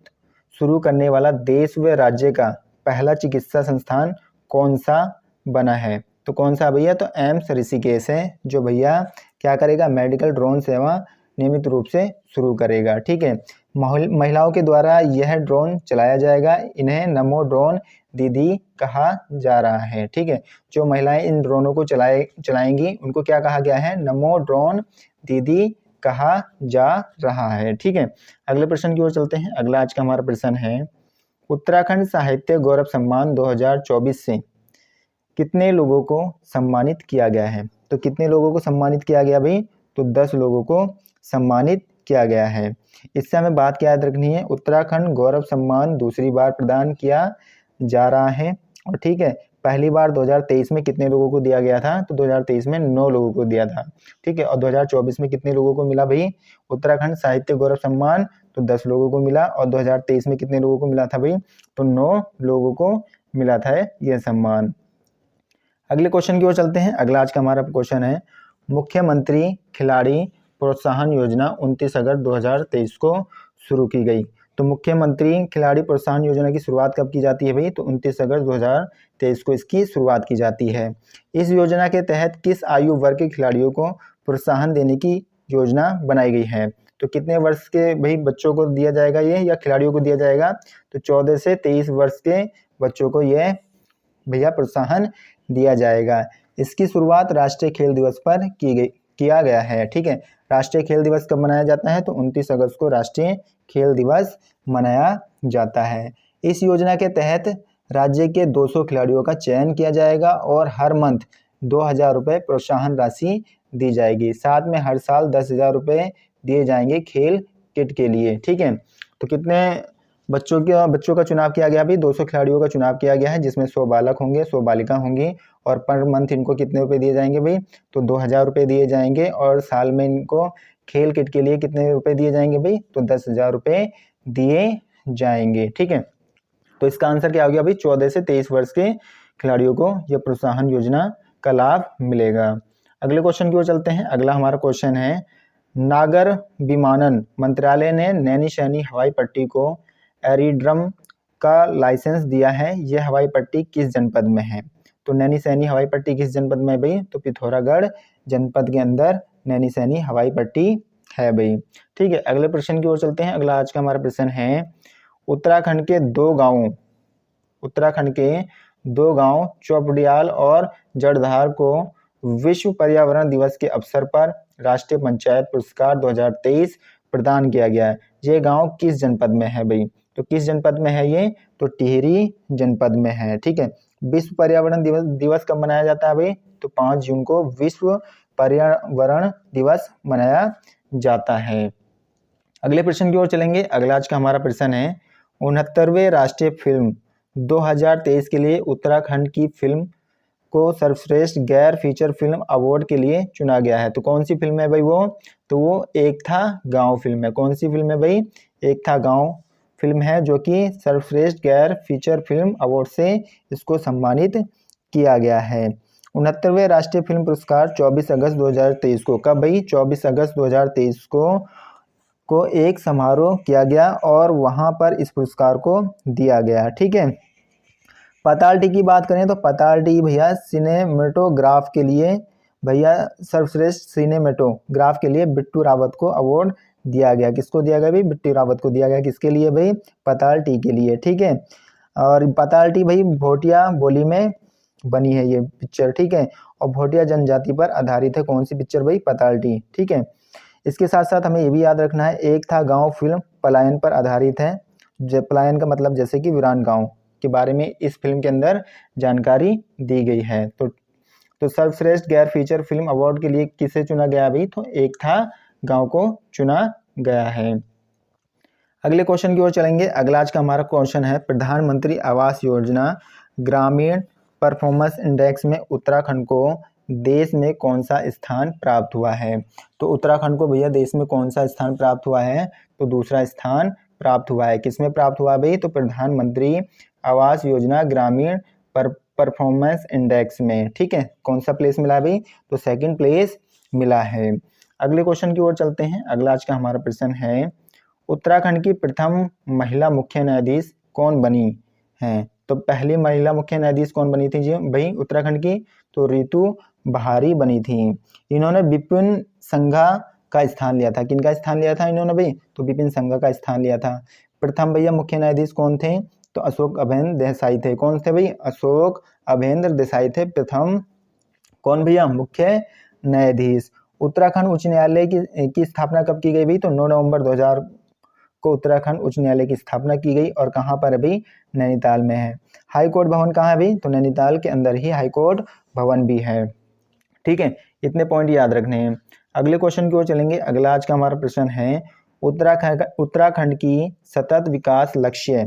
शुरू करने वाला देश व राज्य का पहला चिकित्सा संस्थान कौन सा बना है? तो कौन सा भैया? तो एम्स ऋषिकेश है जो भैया क्या करेगा? मेडिकल ड्रोन सेवा नियमित रूप से शुरू करेगा। ठीक है, महिलाओं के द्वारा यह ड्रोन चलाया जाएगा। इन्हें नमो ड्रोन दीदी कहा जा रहा है। ठीक है, जो महिलाएं इन ड्रोनों को चलाएंगी उनको क्या कहा गया है? नमो ड्रोन दीदी कहा जा रहा है। ठीक है, अगले प्रश्न की ओर चलते हैं। अगला आज का हमारा प्रश्न है, उत्तराखंड साहित्य गौरव सम्मान 2024 से कितने लोगों को सम्मानित किया गया है? तो कितने लोगों को सम्मानित किया गया भाई? तो 10 लोगों को सम्मानित किया गया है। इससे हमें बात क्या याद रखनी है? उत्तराखंड गौरव सम्मान दूसरी बार प्रदान किया जा रहा है। और ठीक है, पहली बार 2023 में कितने लोगों को दिया गया था? तो 2023 में 9 लोगों को दिया था। ठीक है, और 2024 में कितने लोगों को मिला भाई उत्तराखंड साहित्य गौरव सम्मान? तो 10 लोगों को मिला। और 2023 में कितने लोगों को मिला था भाई? तो 9 लोगों को मिला था यह सम्मान। अगले क्वेश्चन की ओर चलते हैं। अगला आज का हमारा क्वेश्चन है, मुख्यमंत्री खिलाड़ी प्रोत्साहन योजना 29 अगस्त 2023 को शुरू की गई। तो मुख्यमंत्री खिलाड़ी प्रोत्साहन योजना की शुरुआत कब की जाती है भाई? तो 29 अगस्त 2023 को इसकी शुरुआत की जाती है। इस योजना के तहत किस आयु वर्ग के खिलाड़ियों को प्रोत्साहन देने की योजना बनाई गई है? तो कितने वर्ष के भाई बच्चों को दिया जाएगा ये, या खिलाड़ियों को दिया जाएगा? तो 14 से 23 वर्ष के बच्चों को यह भैया प्रोत्साहन दिया जाएगा। इसकी शुरुआत राष्ट्रीय खेल दिवस पर किया गया है। ठीक है, राष्ट्रीय खेल दिवस कब मनाया जाता है? तो 29 अगस्त को राष्ट्रीय खेल दिवस मनाया जाता है। इस योजना के तहत राज्य के 200 खिलाड़ियों का चयन किया जाएगा और हर मंथ 2000 रुपये प्रोत्साहन राशि दी जाएगी। साथ में हर साल 10,000 रुपये दिए जाएंगे खेल किट के लिए। ठीक है, तो कितने बच्चों का चुनाव किया गया अभी? 200 खिलाड़ियों का चुनाव किया गया है, जिसमें 100 बालक होंगे, 100 बालिका होंगी। और पर मंथ इनको कितने रुपए दिए जाएंगे भाई? तो 2000 रुपये दिए जाएंगे। और साल में इनको खेल किट के लिए कितने रुपए दिए जाएंगे भाई? तो 10,000 रुपये दिए जाएंगे। ठीक है, तो इसका आंसर क्या हो गया भाई? 14 से 23 वर्ष के खिलाड़ियों को यह प्रोत्साहन योजना का लाभ मिलेगा। अगले क्वेश्चन की ओर चलते हैं। अगला हमारा क्वेश्चन है, नागर विमानन मंत्रालय ने नैनीसैनी हवाई पट्टी को एरिड्रम का लाइसेंस दिया है। यह हवाई पट्टी किस जनपद में है? तो नैनीसैनी हवाई पट्टी किस जनपद में है भाई? तो पिथौरागढ़ जनपद के अंदर नैनीसैनी हवाई पट्टी है भाई। ठीक है, अगले प्रश्न की ओर चलते हैं। अगला आज का हमारा प्रश्न है, उत्तराखंड के दो गांव चौपड़ियाल और जड़धार को विश्व पर्यावरण दिवस के अवसर पर राष्ट्रीय पंचायत पुरस्कार 2023 प्रदान किया गया है। ये गांव किस जनपद में है भाई? तो किस जनपद में है ये? तो टिहरी जनपद में है। ठीक है, विश्व पर्यावरण दिवस कब मनाया जाता है भाई? तो 5 जून को विश्व पर्यावरण दिवस मनाया जाता है। अगले प्रश्न की ओर चलेंगे। अगला आज का हमारा प्रश्न है, 69वें राष्ट्रीय फिल्म 2023 के लिए उत्तराखंड की फिल्म को सर्वश्रेष्ठ गैर फीचर फिल्म अवार्ड के लिए चुना गया है। तो कौन सी फिल्म है भाई वो? तो वो एक था गांव फिल्म है। कौन सी फिल्म है भाई? एक था गांव फिल्म है, जो कि सर्वश्रेष्ठ गैर फीचर फिल्म अवार्ड से इसको सम्मानित किया गया है। 69वें राष्ट्रीय फिल्म पुरस्कार 24 अगस्त 2023 को, कब भाई? 24 अगस्त 2023 को एक समारोह किया गया और वहां पर इस पुरस्कार को दिया गया। ठीक है, पातालटी की बात करें तो पातालटी भैया सिनेमेटोग्राफ के लिए भैया सर्वश्रेष्ठ सिनेमेटोग्राफ के लिए बिट्टू रावत को अवार्ड दिया गया। किसको दिया गया भाई? बिट्टू रावत को दिया गया। किसके लिए भाई? पातालटी के लिए। ठीक है, और पातालटी भाई भोटिया बोली में बनी है ये पिक्चर। ठीक है, और भोटिया जनजाति पर आधारित है। कौन सी पिक्चर भाई? पातालटी। ठीक है, इसके साथ साथ हमें ये भी याद रखना है, एक था गांव फिल्म पलायन पर आधारित है। पलायन का मतलब जैसे कि वीरान गांव, के बारे में इस फिल्म के अंदर जानकारी दी गई है। तो सर्वश्रेष्ठ गैर फीचर फिल्म अवार्ड के लिए किसे चुना गया भाई? तो एक था गांव को चुना गया है। अगले क्वेश्चन की ओर चलेंगे। अगला आज का हमारा क्वेश्चन है, प्रधानमंत्री आवास योजना ग्रामीण परफॉर्मेंस इंडेक्स में उत्तराखंड को देश में कौन सा स्थान प्राप्त हुआ है? तो उत्तराखंड को भैया देश में कौन सा स्थान प्राप्त हुआ है? तो दूसरा स्थान प्राप्त हुआ है। किसमें प्राप्त हुआ भाई? तो प्रधानमंत्री आवास योजना ग्रामीण परफॉर्मेंस इंडेक्स में। ठीक है, कौन सा प्लेस मिला भाई? तो सेकंड प्लेस मिला है। अगले क्वेश्चन की ओर चलते हैं। अगला आज का हमारा प्रश्न है, उत्तराखंड की प्रथम महिला मुख्य न्यायाधीश कौन बनी है? तो पहली महिला मुख्य न्यायाधीश कौन बनी थी जी भाई उत्तराखंड की? तो रितु बहारी बनी थी। इन्होंने विपिन संघा का स्थान लिया था। किनका स्थान लिया था इन्होंने भाई? तो विपिन संघा का स्थान लिया था। प्रथम भैया मुख्य न्यायाधीश कौन थे? तो अशोक अभेन्द्र देसाई थे। कौन थे भाई? अशोक अभेन्द्र देसाई थे प्रथम कौन भैया मुख्य न्यायाधीश। उत्तराखंड उच्च न्यायालय की स्थापना कब की गई भाई? तो 9 नवंबर 2000 को उत्तराखंड उच्च न्यायालय की स्थापना की गई। और कहाँ पर है भाई? नैनीताल में है। हाई कोर्ट भवन कहाँ है भाई? तो नैनीताल के अंदर ही हाई कोर्ट भवन भी है। ठीक है, इतने पॉइंट याद रखने हैं। अगले क्वेश्चन की ओर चलेंगे। अगला आज का हमारा प्रश्न है, उत्तराखंड की सतत विकास लक्ष्य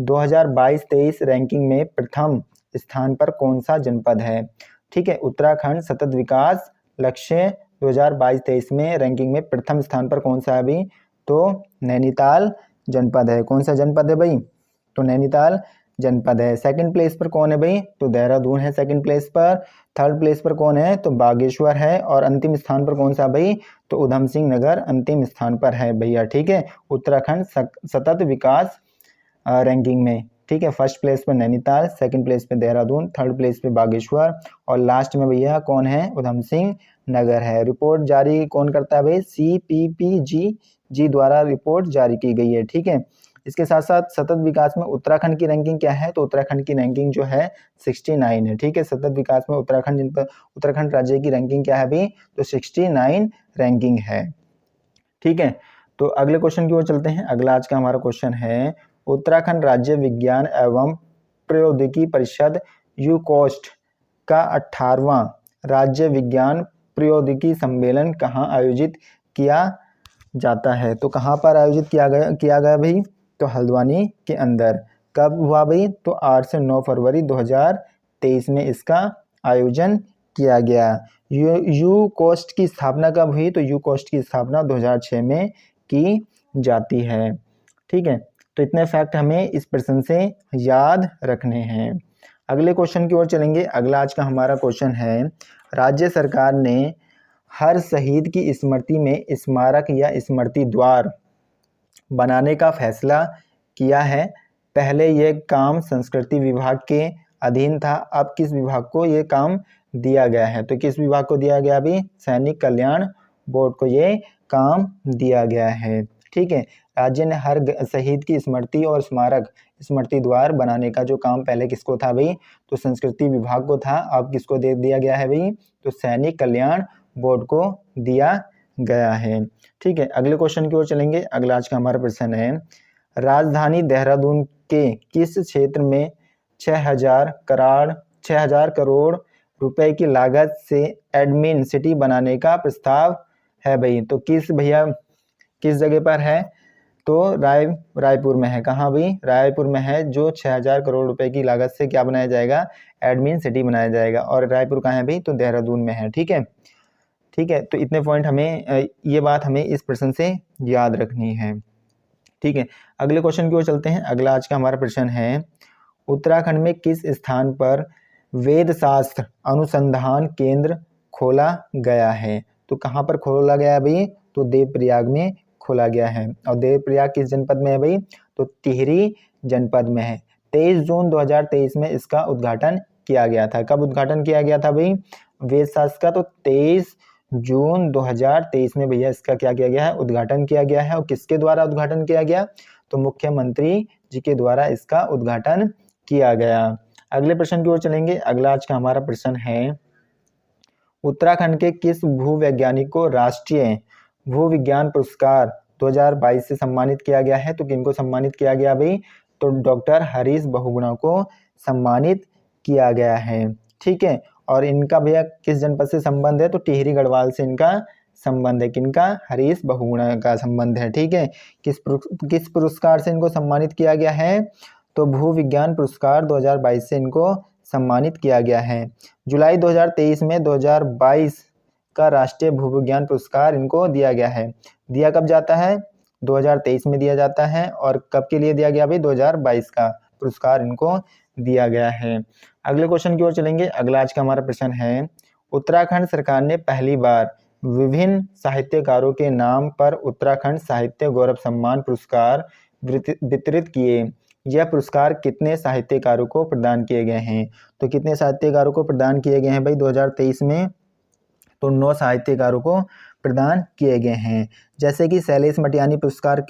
2022-23 रैंकिंग में प्रथम स्थान पर कौन सा जनपद है? ठीक है, उत्तराखंड सतत विकास लक्ष्य 2022-23 में रैंकिंग में प्रथम स्थान पर कौन सा है भाई? तो नैनीताल जनपद है। कौन सा जनपद है भाई? तो नैनीताल जनपद है। सेकंड प्लेस पर कौन है भाई? तो देहरादून है सेकंड प्लेस पर। थर्ड प्लेस पर कौन है? तो बागेश्वर है। और अंतिम स्थान पर कौन सा भाई? तो उधम सिंह नगर अंतिम स्थान पर है भैया। ठीक है, उत्तराखंड सतत विकास रैंकिंग में। ठीक है, फर्स्ट प्लेस पर नैनीताल, सेकंड प्लेस पे देहरादून, थर्ड प्लेस पे बागेश्वर और लास्ट में भैया कौन है? उधम सिंह नगर है। रिपोर्ट जारी कौन करता है भाई? CPPG द्वारा रिपोर्ट जारी की गई है। ठीक है, इसके साथ साथ सतत विकास में उत्तराखंड की रैंकिंग क्या है? तो उत्तराखंड की रैंकिंग जो है 69 है। ठीक है, सतत विकास में उत्तराखंड राज्य की रैंकिंग क्या है भाई? तो 69 रैंकिंग है। ठीक है, तो अगले क्वेश्चन की ओर चलते हैं। अगला आज का हमारा क्वेश्चन है, उत्तराखंड राज्य विज्ञान एवं प्रौद्योगिकी परिषद यूकोस्ट का 18वां राज्य विज्ञान प्रौद्योगिकी सम्मेलन कहाँ आयोजित किया जाता है? तो कहाँ पर आयोजित किया गया भाई? तो हल्द्वानी के अंदर। कब हुआ भाई? तो 8 से 9 फरवरी 2023 में इसका आयोजन किया गया। यूकोस्ट की स्थापना कब हुई? तो यूकोस्ट की स्थापना 2006 में की जाती है। ठीक है, तो इतने फैक्ट हमें इस प्रश्न से याद रखने हैं। अगले क्वेश्चन की ओर चलेंगे। अगला आज का हमारा क्वेश्चन है, राज्य सरकार ने हर शहीद की स्मृति में स्मारक या स्मृति द्वार बनाने का फैसला किया है। पहले ये काम संस्कृति विभाग के अधीन था, अब किस विभाग को ये काम दिया गया है? तो किस विभाग को दिया गया अभी? सैनिक कल्याण बोर्ड को ये काम दिया गया है। ठीक है, राज्य ने हर शहीद की स्मृति और स्मृति द्वार बनाने का जो काम पहले किसको था भाई? तो संस्कृति विभाग को था, अब किसको दे दिया गया है भाई? तो सैनिक कल्याण बोर्ड को दिया गया है। ठीक है, अगले क्वेश्चन की ओर चलेंगे। अगला आज का हमारा प्रश्न है, राजधानी देहरादून के किस क्षेत्र में 6000 करोड़ रुपए की लागत से एडमिन सिटी बनाने का प्रस्ताव है भाई? तो किस जगह पर है? तो रायपुर में है। कहाँ भाई? रायपुर में है, जो 6000 करोड़ रुपए की लागत से क्या बनाया जाएगा? एडमिन सिटी बनाया जाएगा। और रायपुर कहाँ है भाई? तो देहरादून में है। ठीक है, तो इतने पॉइंट हमें, ये बात हमें इस प्रश्न से याद रखनी है। ठीक है, अगले क्वेश्चन की ओर चलते हैं। अगला आज का हमारा प्रश्न है, उत्तराखंड में किस स्थान पर वेद शास्त्र अनुसंधान केंद्र खोला गया है? तो कहाँ पर खोला गया है भाई? तो देवप्रयाग में खोला गया है। और देवप्रयाग किस जनपद में है भाई? तो टिहरी जनपद में है। 23 जून 2023 में इसका उद्घाटन किया गया था। कब उद्घाटन किया गया था भाई वेद शास्त्र का? तो 23 जून 2023 में भैया इसका क्या किया गया है? उद्घाटन किया गया है। और किसके द्वारा उद्घाटन किया गया? तो मुख्यमंत्री जी के द्वारा इसका उद्घाटन किया गया। अगले प्रश्न की ओर चलेंगे। अगला आज का हमारा प्रश्न है, उत्तराखंड के किस भूवैज्ञानिक को राष्ट्रीय भूविज्ञान पुरस्कार 2022 से सम्मानित किया गया है? तो किनको सम्मानित किया गया भाई? तो डॉक्टर हरीश बहुगुणा को सम्मानित किया गया है। ठीक है, और इनका भैया किस जनपद से संबंध है, तो टिहरी गढ़वाल से इनका संबंध है। किनका, हरीश बहुगुणा का संबंध है। ठीक है, किस पुरस्कार से इनको सम्मानित किया गया है, तो भू विज्ञान पुरस्कार 2022 से इनको सम्मानित किया गया है। जुलाई 2023 में 2022 का राष्ट्रीय भू विज्ञान पुरस्कार इनको दिया गया है। दिया कब जाता है, 2023 में दिया जाता है। और कब के लिए दिया गया भाई, 2022 का पुरस्कार इनको दिया गया है। अगले क्वेश्चन की ओर चलेंगे। अगला आज का हमारा प्रश्न है, उत्तराखंड सरकार ने पहली बार विभिन्न साहित्यकारों के नाम पर उत्तराखंड साहित्य गौरव सम्मान पुरस्कार वितरित किए। यह पुरस्कार कितने साहित्यकारों को प्रदान किए गए हैं, तो कितने साहित्यकारों को प्रदान किए गए हैं भाई 2023 में, तो 9 साहित्यकारों को प्रदान किए गए हैं। जैसे कि शैलेश मटियानी पुरस्कार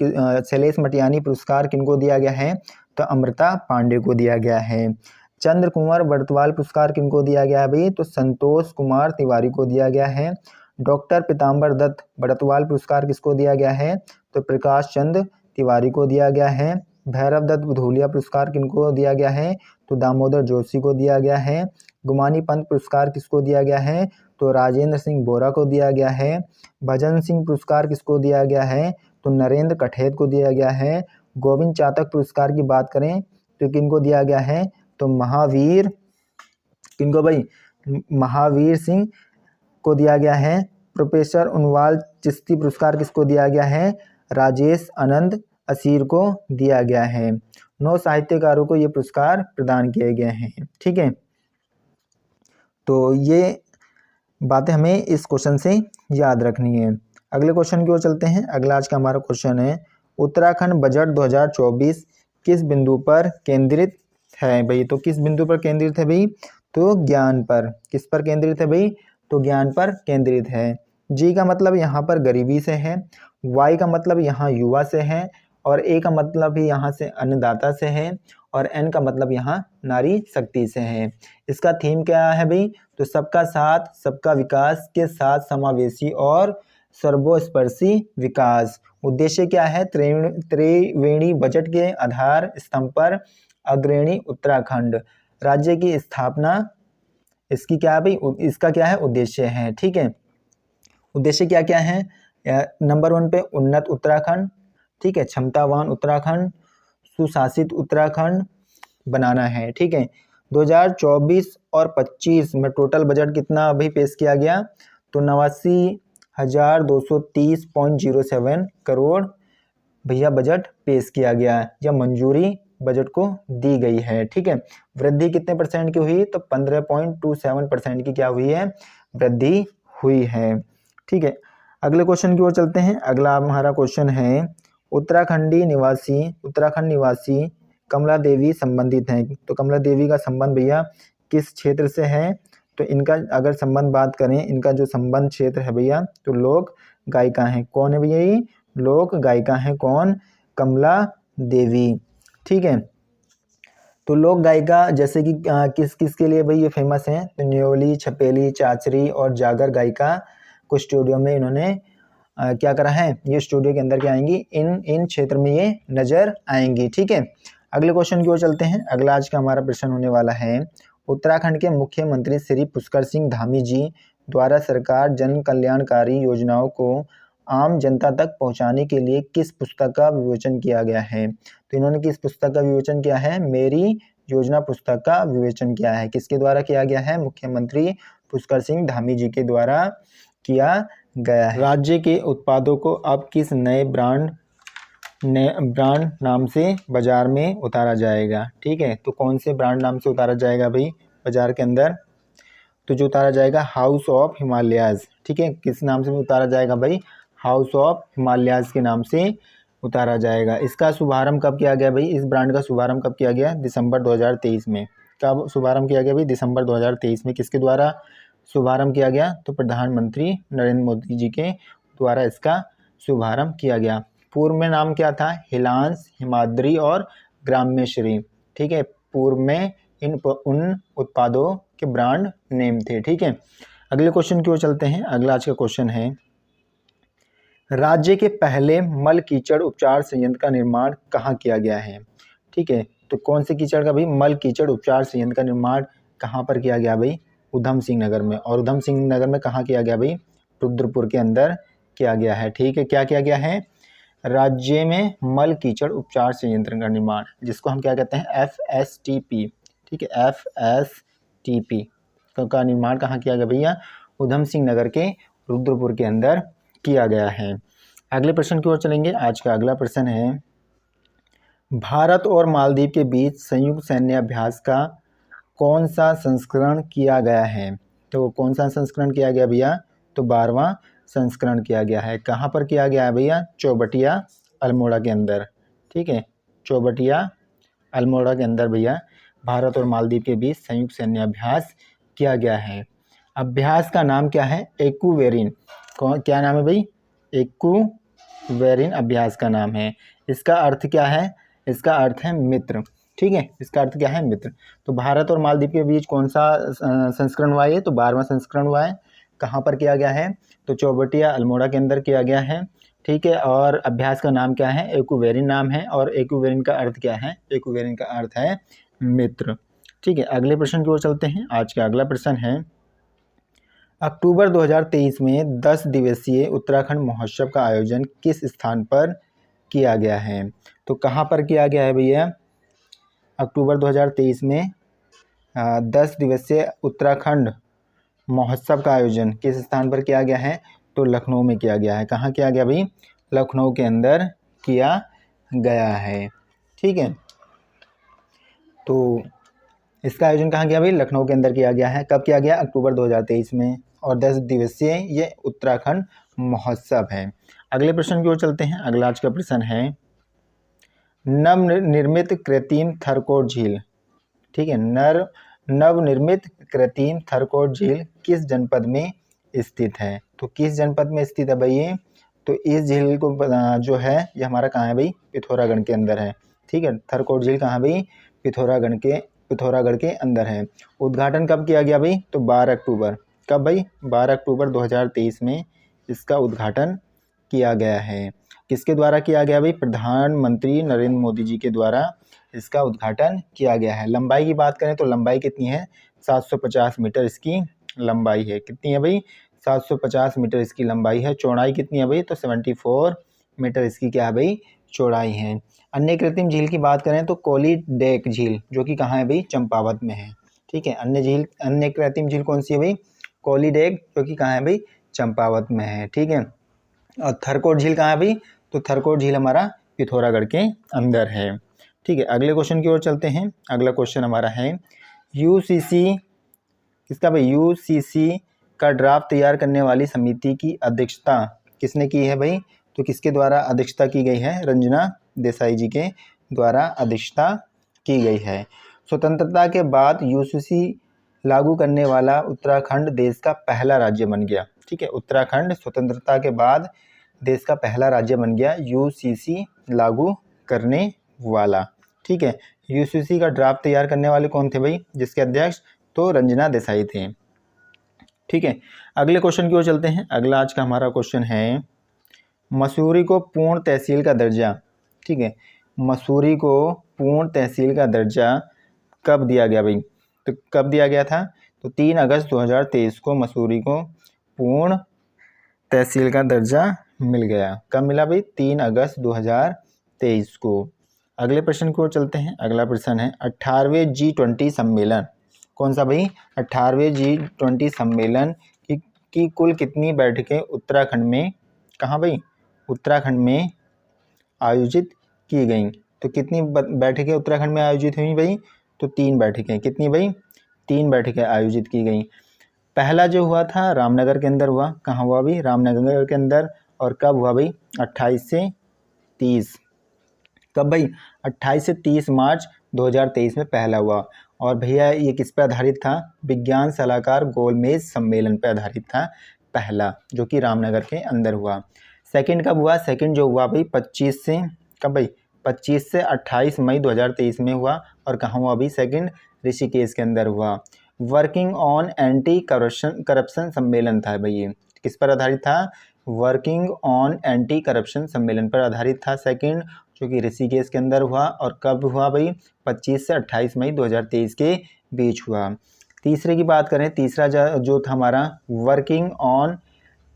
किनको दिया गया है, तो अमृता पांडे को दिया गया है। चंद्र कुंवर बड़तवाल पुरस्कार किनको दिया गया है भाई, तो संतोष कुमार तिवारी को दिया गया है। डॉक्टर पीताम्बर दत्त बड़तवाल पुरस्कार किसको दिया गया है, तो प्रकाश चंद्र तिवारी को दिया गया है। भैरव दत्त बुधौलिया पुरस्कार किनको दिया गया है, तो दामोदर जोशी को दिया गया है। गुमानी पंत पुरस्कार किसको दिया गया है, तो राजेंद्र सिंह बोरा को दिया गया है। भजन सिंह पुरस्कार किसको दिया गया है, तो नरेंद्र कठेत को दिया गया है। गोविंद चातक पुरस्कार की बात करें तो किनको दिया गया है, तो महावीर किनको भाई, महावीर सिंह को दिया गया है। प्रोफेसर उनवाल चिश्ती पुरस्कार किसको दिया गया है, राजेश आनंद असीर को दिया गया है। 9 साहित्यकारों को ये पुरस्कार प्रदान किए गए हैं। ठीक है, तो ये बातें हमें इस क्वेश्चन से याद रखनी है। अगले क्वेश्चन की ओर चलते हैं। अगला आज का हमारा क्वेश्चन है, उत्तराखंड बजट 2024 किस बिंदु पर केंद्रित है भाई, तो किस बिंदु पर केंद्रित है भाई, तो ज्ञान पर। किस पर केंद्रित है भाई, तो ज्ञान पर केंद्रित है। जी का मतलब यहाँ पर गरीबी से है, वाई का मतलब यहाँ युवा से है, और ए का मतलब भी यहाँ से अन्नदाता से है, और एन का मतलब यहाँ नारी शक्ति से है। इसका थीम क्या है भाई, तो सबका साथ सबका विकास के साथ समावेशी और सर्वस्पर्शी विकास। उद्देश्य क्या है, त्रिवेणी बजट के आधार स्तंभ पर अग्रणी उत्तराखंड राज्य की स्थापना, इसकी क्या है भाई, इसका क्या है उद्देश्य है। ठीक है, उद्देश्य क्या क्या है, नंबर 1 पे उन्नत उत्तराखंड, ठीक है, क्षमतावान उत्तराखंड, सुशासित उत्तराखंड बनाना है। ठीक है, 2024 और 25 में टोटल बजट कितना अभी पेश किया गया, तो 89,230.07 करोड़ भैया बजट पेश किया गया, या मंजूरी बजट को दी गई है। ठीक है, वृद्धि कितने परसेंट की हुई, तो 15.27% की क्या हुई है, वृद्धि हुई है। ठीक है, अगले क्वेश्चन की ओर चलते हैं। अगला हमारा क्वेश्चन है, उत्तराखंड निवासी कमला देवी संबंधित हैं, तो कमला देवी का संबंध भैया किस क्षेत्र से है, तो इनका अगर संबंध बात करें, इनका जो संबंध क्षेत्र है भैया, तो लोक गायिका हैं। कौन है भैया ये, लोक गायिका हैं, कौन, कमला देवी। ठीक है, तो लोक गायिका जैसे कि किस किस के लिए भाई ये फेमस हैं, तो न्योली, छपेली, चाचरी और जागर गायिका को स्टूडियो में इन्होंने क्या करा है, ये स्टूडियो के अंदर क्या आएंगी, इन क्षेत्र में ये नजर आएंगी। ठीक है, अगले क्वेश्चन की ओर चलते हैं। अगला आज का हमारा प्रश्न होने वाला है, उत्तराखंड के मुख्यमंत्री श्री पुष्कर सिंह धामी जी द्वारा सरकार जन कल्याणकारी योजनाओं को आम जनता तक पहुंचाने के लिए किस पुस्तक का विवेचन किया गया है, तो इन्होंने किस पुस्तक का विवेचन किया है, मेरी योजना पुस्तक का विवेचन किया है। किसके द्वारा किया गया है, मुख्यमंत्री पुष्कर सिंह धामी जी के द्वारा किया गया है। राज्य के उत्पादों को अब किस नए ब्रांड नाम से बाजार में उतारा जाएगा। ठीक है, तो कौन से ब्रांड नाम से उतारा जाएगा भाई बाजार के अंदर, तो जो उतारा जाएगा हाउस ऑफ हिमालयाज। ठीक है, किस नाम से उतारा जाएगा भाई, हाउस ऑफ हिमालयाज के नाम से उतारा जाएगा। इसका शुभारंभ कब किया गया भाई, इस ब्रांड का शुभारंभ कब किया गया, दिसंबर 2023 में। कब शुभारंभ किया गया भाई, दिसंबर 2023 में। किसके द्वारा शुभारंभ किया गया, तो प्रधानमंत्री नरेंद्र मोदी जी के द्वारा इसका शुभारंभ किया गया। पूर्व में नाम क्या था, हिलांस, हिमाद्री और ग्राम्यश्री। ठीक है, पूर्व में उन उत्पादों के ब्रांड नेम थे। ठीक है, अगले क्वेश्चन की ओर चलते हैं। अगला आज का क्वेश्चन है, राज्य के पहले मल कीचड़ उपचार संयंत्र का निर्माण कहाँ किया गया है। ठीक है। तो कौन से कीचड़ का भाई? मल कीचड़ उपचार संयंत्र का निर्माण कहाँ पर किया गया भाई? उधम सिंह नगर में। और उधम सिंह नगर में कहाँ किया गया भाई? रुद्रपुर के अंदर किया गया है। ठीक है, क्या किया गया है? राज्य में मल कीचड़ उपचार संयंत्र का निर्माण, जिसको हम क्या कहते हैं? FSTP। ठीक है, FSTP का निर्माण कहाँ किया गया भैया? उधम सिंह नगर के रुद्रपुर के अंदर किया गया है। अगले प्रश्न की ओर चलेंगे। आज का अगला प्रश्न है, भारत और मालदीव के बीच संयुक्त सैन्य अभ्यास का कौन सा संस्करण किया गया है? तो कौन सा संस्करण किया गया भैया? तो 12वां संस्करण किया गया है। कहाँ पर किया गया है भैया? चौबटिया अल्मोड़ा के अंदर। ठीक है, चौबटिया अल्मोड़ा के अंदर भैया भारत और मालदीव के बीच संयुक्त सैन्य अभ्यास किया गया है। अभ्यास का नाम क्या है? एक्यूवेरिन। कौन, क्या नाम है भाई? एक्यूवेरिन अभ्यास का नाम है। इसका अर्थ क्या है? इसका अर्थ है मित्र। ठीक है, इसका अर्थ क्या है? मित्र। तो भारत और मालदीव के बीच कौन सा संस्करण हुआ है? तो 12वां संस्करण हुआ है। कहाँ पर किया गया है? तो चौबटिया अल्मोड़ा के अंदर किया गया है। ठीक है, और अभ्यास का नाम क्या है? एक्यूवेरिन नाम है। और एक्यूवेरिन का अर्थ क्या है? एक्यूवेरिन का अर्थ है मित्र। ठीक है, अगले प्रश्न की ओर चलते हैं। आज का अगला प्रश्न है, अक्टूबर 2023 में 10 दिवसीय उत्तराखंड महोत्सव का आयोजन किस स्थान पर किया गया है? तो कहाँ पर किया गया है भैया? अक्टूबर 2023 में 10 दिवसीय उत्तराखंड महोत्सव का आयोजन किस स्थान पर किया गया है? तो लखनऊ में किया गया है। कहाँ किया गया भाई? लखनऊ के अंदर किया गया है। ठीक है, तो इसका आयोजन कहाँ किया भाई? लखनऊ के अंदर किया गया है। कब किया गया? अक्टूबर 2023 में। और 10 दिवसीय ये उत्तराखंड महोत्सव है। अगले प्रश्न की ओर चलते हैं। अगला आज का प्रश्न है, नवनिर्मित कृत्रिम थरकोट झील। ठीक है, नवनिर्मित कृत्रिम थरकोट झील किस जनपद में स्थित है? तो किस जनपद में स्थित है भाई ये? तो इस झील को जो है ये हमारा कहाँ है भाई? पिथौरागढ़ के अंदर है। ठीक है, थरकोट झील कहाँ भाई? पिथौरागढ़ के अंदर है। उद्घाटन कब किया गया भाई? तो 12 अक्टूबर। कब भाई? 12 अक्टूबर 2023 में इसका उद्घाटन किया गया है। किसके द्वारा किया गया भाई? प्रधानमंत्री नरेंद्र मोदी जी के द्वारा इसका उद्घाटन किया गया है। लंबाई की बात करें तो लंबाई कितनी है? 750 मीटर इसकी लंबाई है। कितनी है भाई? 750 मीटर इसकी लंबाई है। चौड़ाई कितनी है भाई? तो 74 मीटर इसकी क्या है भाई? चौड़ाई है। अन्य कृत्रिम झील की बात करें तो कोलीडेक झील, जो कि कहाँ है भाई? चंपावत में है। ठीक है, अन्य कृत्रिम झील कौन सी है भाई? कोलीडेक, जो कि कहाँ है भाई? चंपावत में है। ठीक है, और थरकोट झील कहाँ है भाई? तो थरकोट झील हमारा पिथौरागढ़ के अंदर है। ठीक है, अगले क्वेश्चन की ओर चलते हैं। अगला क्वेश्चन हमारा है, यूसीसी किसका भाई? यूसीसी का ड्राफ्ट तैयार करने वाली समिति की अध्यक्षता किसने की है भाई? तो किसके द्वारा अध्यक्षता की गई है? रंजना देसाई जी के द्वारा अध्यक्षता की गई है। स्वतंत्रता के बाद यूसीसी लागू करने वाला उत्तराखंड देश का पहला राज्य बन गया। ठीक है, उत्तराखंड स्वतंत्रता के बाद देश का पहला राज्य बन गया यूसीसी लागू करने वाला। ठीक है, यूसीसी का ड्राफ्ट तैयार करने वाले कौन थे भाई? जिसके अध्यक्ष तो रंजना देसाई थे। ठीक है, अगले क्वेश्चन की ओर चलते हैं। अगला आज का हमारा क्वेश्चन है, मसूरी को पूर्ण तहसील का दर्जा। ठीक है, मसूरी को पूर्ण तहसील का दर्जा कब दिया गया भाई? तो कब दिया गया था? तो 3 अगस्त 2023 को मसूरी को पूर्ण तहसील का दर्जा मिल गया। कब मिला भाई? 3 अगस्त 2023 को। अगले प्रश्न की ओर चलते हैं। अगला प्रश्न है, 18वें G20 सम्मेलन। कौन सा भाई? 18वें G20 सम्मेलन की कुल कितनी बैठकें उत्तराखंड में, कहाँ भाई? उत्तराखंड में आयोजित की गई? तो कितनी बैठकें उत्तराखंड में आयोजित हुई भाई? तो 3 बैठकें। कितनी भाई? 3 बैठकें आयोजित की गई। पहला जो हुआ था रामनगर के अंदर हुआ। कहाँ हुआ भाई? रामनगर के अंदर। और कब हुआ भाई? 28 से 30। कब भाई? 28 से 30 मार्च 2023 में पहला हुआ। और भैया ये किस पे आधारित था? विज्ञान सलाहकार गोलमेज सम्मेलन पे आधारित था पहला, जो कि रामनगर के अंदर हुआ। सेकंड कब हुआ? सेकंड जो हुआ भाई 25 से, कब भाई? 25 से 28 मई 2023 में हुआ। और कहाँ हुआ भाई? सेकंड ऋषिकेश के अंदर हुआ। वर्किंग ऑन एंटी करप्शन सम्मेलन था भाई। ये किस पर आधारित था? वर्किंग ऑन एंटी करप्शन सम्मेलन पर आधारित था। सेकंड जो कि ऋषिकेश के अंदर हुआ, और कब हुआ भाई 25 से 28 मई 2023 के बीच हुआ। तीसरे की बात करें, तीसरा जो था हमारा वर्किंग ऑन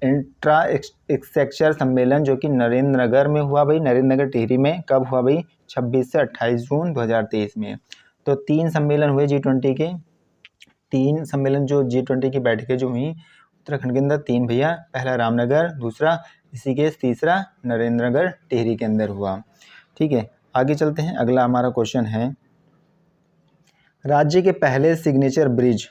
इंफ्रास्ट्रक्चर सम्मेलन, जो कि नरेंद्र नगर में हुआ भाई, नरेंद्र नगर टिहरी में, कब हुआ भाई 26 से 28 जून 2023 में। तो 3 सम्मेलन हुए G20 के, 3 सम्मेलन जो G20 की बैठकें जो हुई उत्तराखंड के अंदर, 3 भैया, पहला रामनगर, दूसरा ऋषिकेश, तीसरा नरेंद्र नगर टिहरी के अंदर हुआ। ठीक है, आगे चलते हैं। अगला हमारा क्वेश्चन है, राज्य के पहले सिग्नेचर ब्रिज,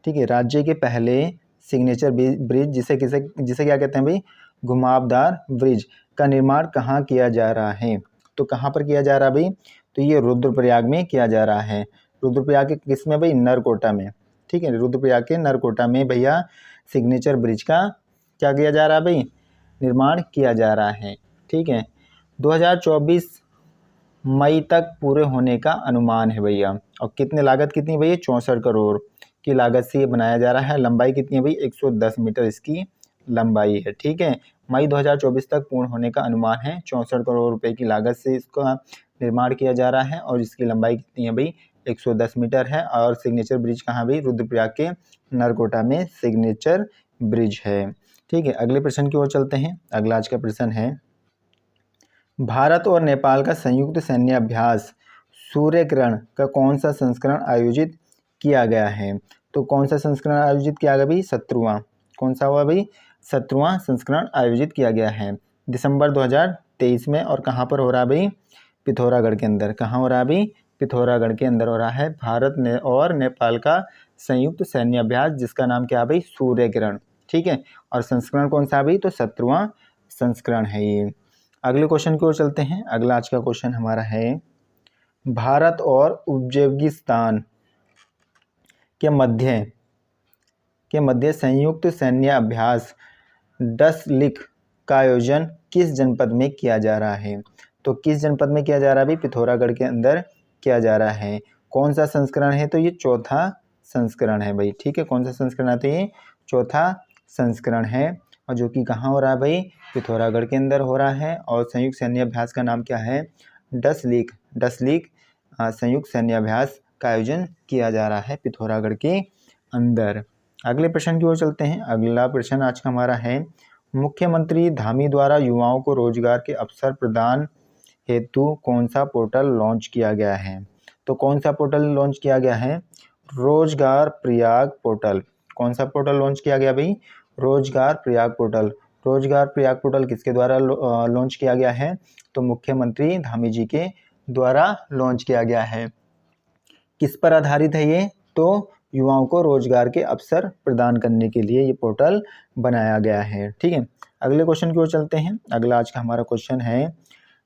ठीक है, राज्य के पहले सिग्नेचर ब्रिज जिसे क्या कहते हैं भाई, घुमावदार ब्रिज का निर्माण कहाँ किया जा रहा है? तो कहाँ पर किया जा रहा है भाई? तो ये रुद्रप्रयाग में किया जा रहा है। रुद्रप्रयाग के किस में भाई? नरकोटा में। ठीक है, रुद्रप्रयाग के नरकोटा में भैया सिग्नेचर ब्रिज का क्या किया जा रहा है भाई? निर्माण किया जा रहा है। ठीक है, 2024 मई तक पूरे होने का अनुमान है भैया। और कितने लागत कितनी भैया? 64 करोड़ की लागत से ये बनाया जा रहा है। लंबाई कितनी है भाई? 110 मीटर इसकी लंबाई है। ठीक है, मई 2024 तक पूर्ण होने का अनुमान है। 64 करोड़ रुपए की लागत से इसका निर्माण किया जा रहा है, और इसकी लंबाई कितनी है भाई? 110 मीटर है। और सिग्नेचर ब्रिज कहाँ भाई? रुद्रप्रयाग के नरकोटा में सिग्नेचर ब्रिज है। ठीक है, अगले प्रश्न की ओर चलते हैं। अगला आज का प्रश्न है, भारत और नेपाल का संयुक्त सैन्य अभ्यास सूर्यकिरण का कौन सा संस्करण आयोजित किया गया है? तो कौन सा संस्करण आयोजित किया गया भाई? 17वां। कौन सा हुआ भाई? 17वां संस्करण आयोजित किया गया है दिसंबर 2023 में। और कहाँ पर हो रहा है भाई? पिथौरागढ़ के अंदर। कहाँ हो रहा है भाई? पिथौरागढ़ के अंदर हो रहा है भारत ने और नेपाल का संयुक्त सैन्य अभ्यास, जिसका नाम क्या है भाई? सूर्यकिरण। ठीक है, और संस्करण कौन सा भाई? तो 17वां संस्करण है ये। अगले क्वेश्चन की ओर चलते हैं। अगला आज का क्वेश्चन हमारा है, भारत और उज्बेकिस्तान के मध्य संयुक्त सैन्य अभ्यास डसलिक का आयोजन किस जनपद में किया जा रहा है? तो किस जनपद में किया जा रहा है भाई? पिथौरागढ़ के अंदर किया जा रहा है। कौन सा संस्करण है? तो ये चौथा संस्करण है भाई। ठीक है, कौन सा संस्करण है? तो ये चौथा संस्करण है, और जो कि कहाँ हो रहा है भाई? पिथौरागढ़ के अंदर हो रहा है। और संयुक्त सैन्य अभ्यास का नाम क्या है? डसलिक संयुक्त सैन्य अभ्यास का आयोजन किया जा रहा है पिथौरागढ़ के अंदर। अगले प्रश्न की ओर चलते हैं। अगला प्रश्न आज का हमारा है, मुख्यमंत्री धामी द्वारा युवाओं को रोजगार के अवसर प्रदान हेतु कौन सा पोर्टल लॉन्च किया गया है? तो कौन सा पोर्टल लॉन्च किया गया है? रोजगार प्रयाग पोर्टल। कौन सा पोर्टल लॉन्च किया गया भाई? रोजगार प्रयाग पोर्टल। रोजगार प्रयाग पोर्टल किसके द्वारा लॉन्च किया गया है? तो मुख्यमंत्री धामी जी के द्वारा लॉन्च किया गया है। किस पर आधारित है ये? तो युवाओं को रोजगार के अवसर प्रदान करने के लिए ये पोर्टल बनाया गया है। ठीक है, अगले क्वेश्चन की ओर चलते हैं। अगला आज का हमारा क्वेश्चन है,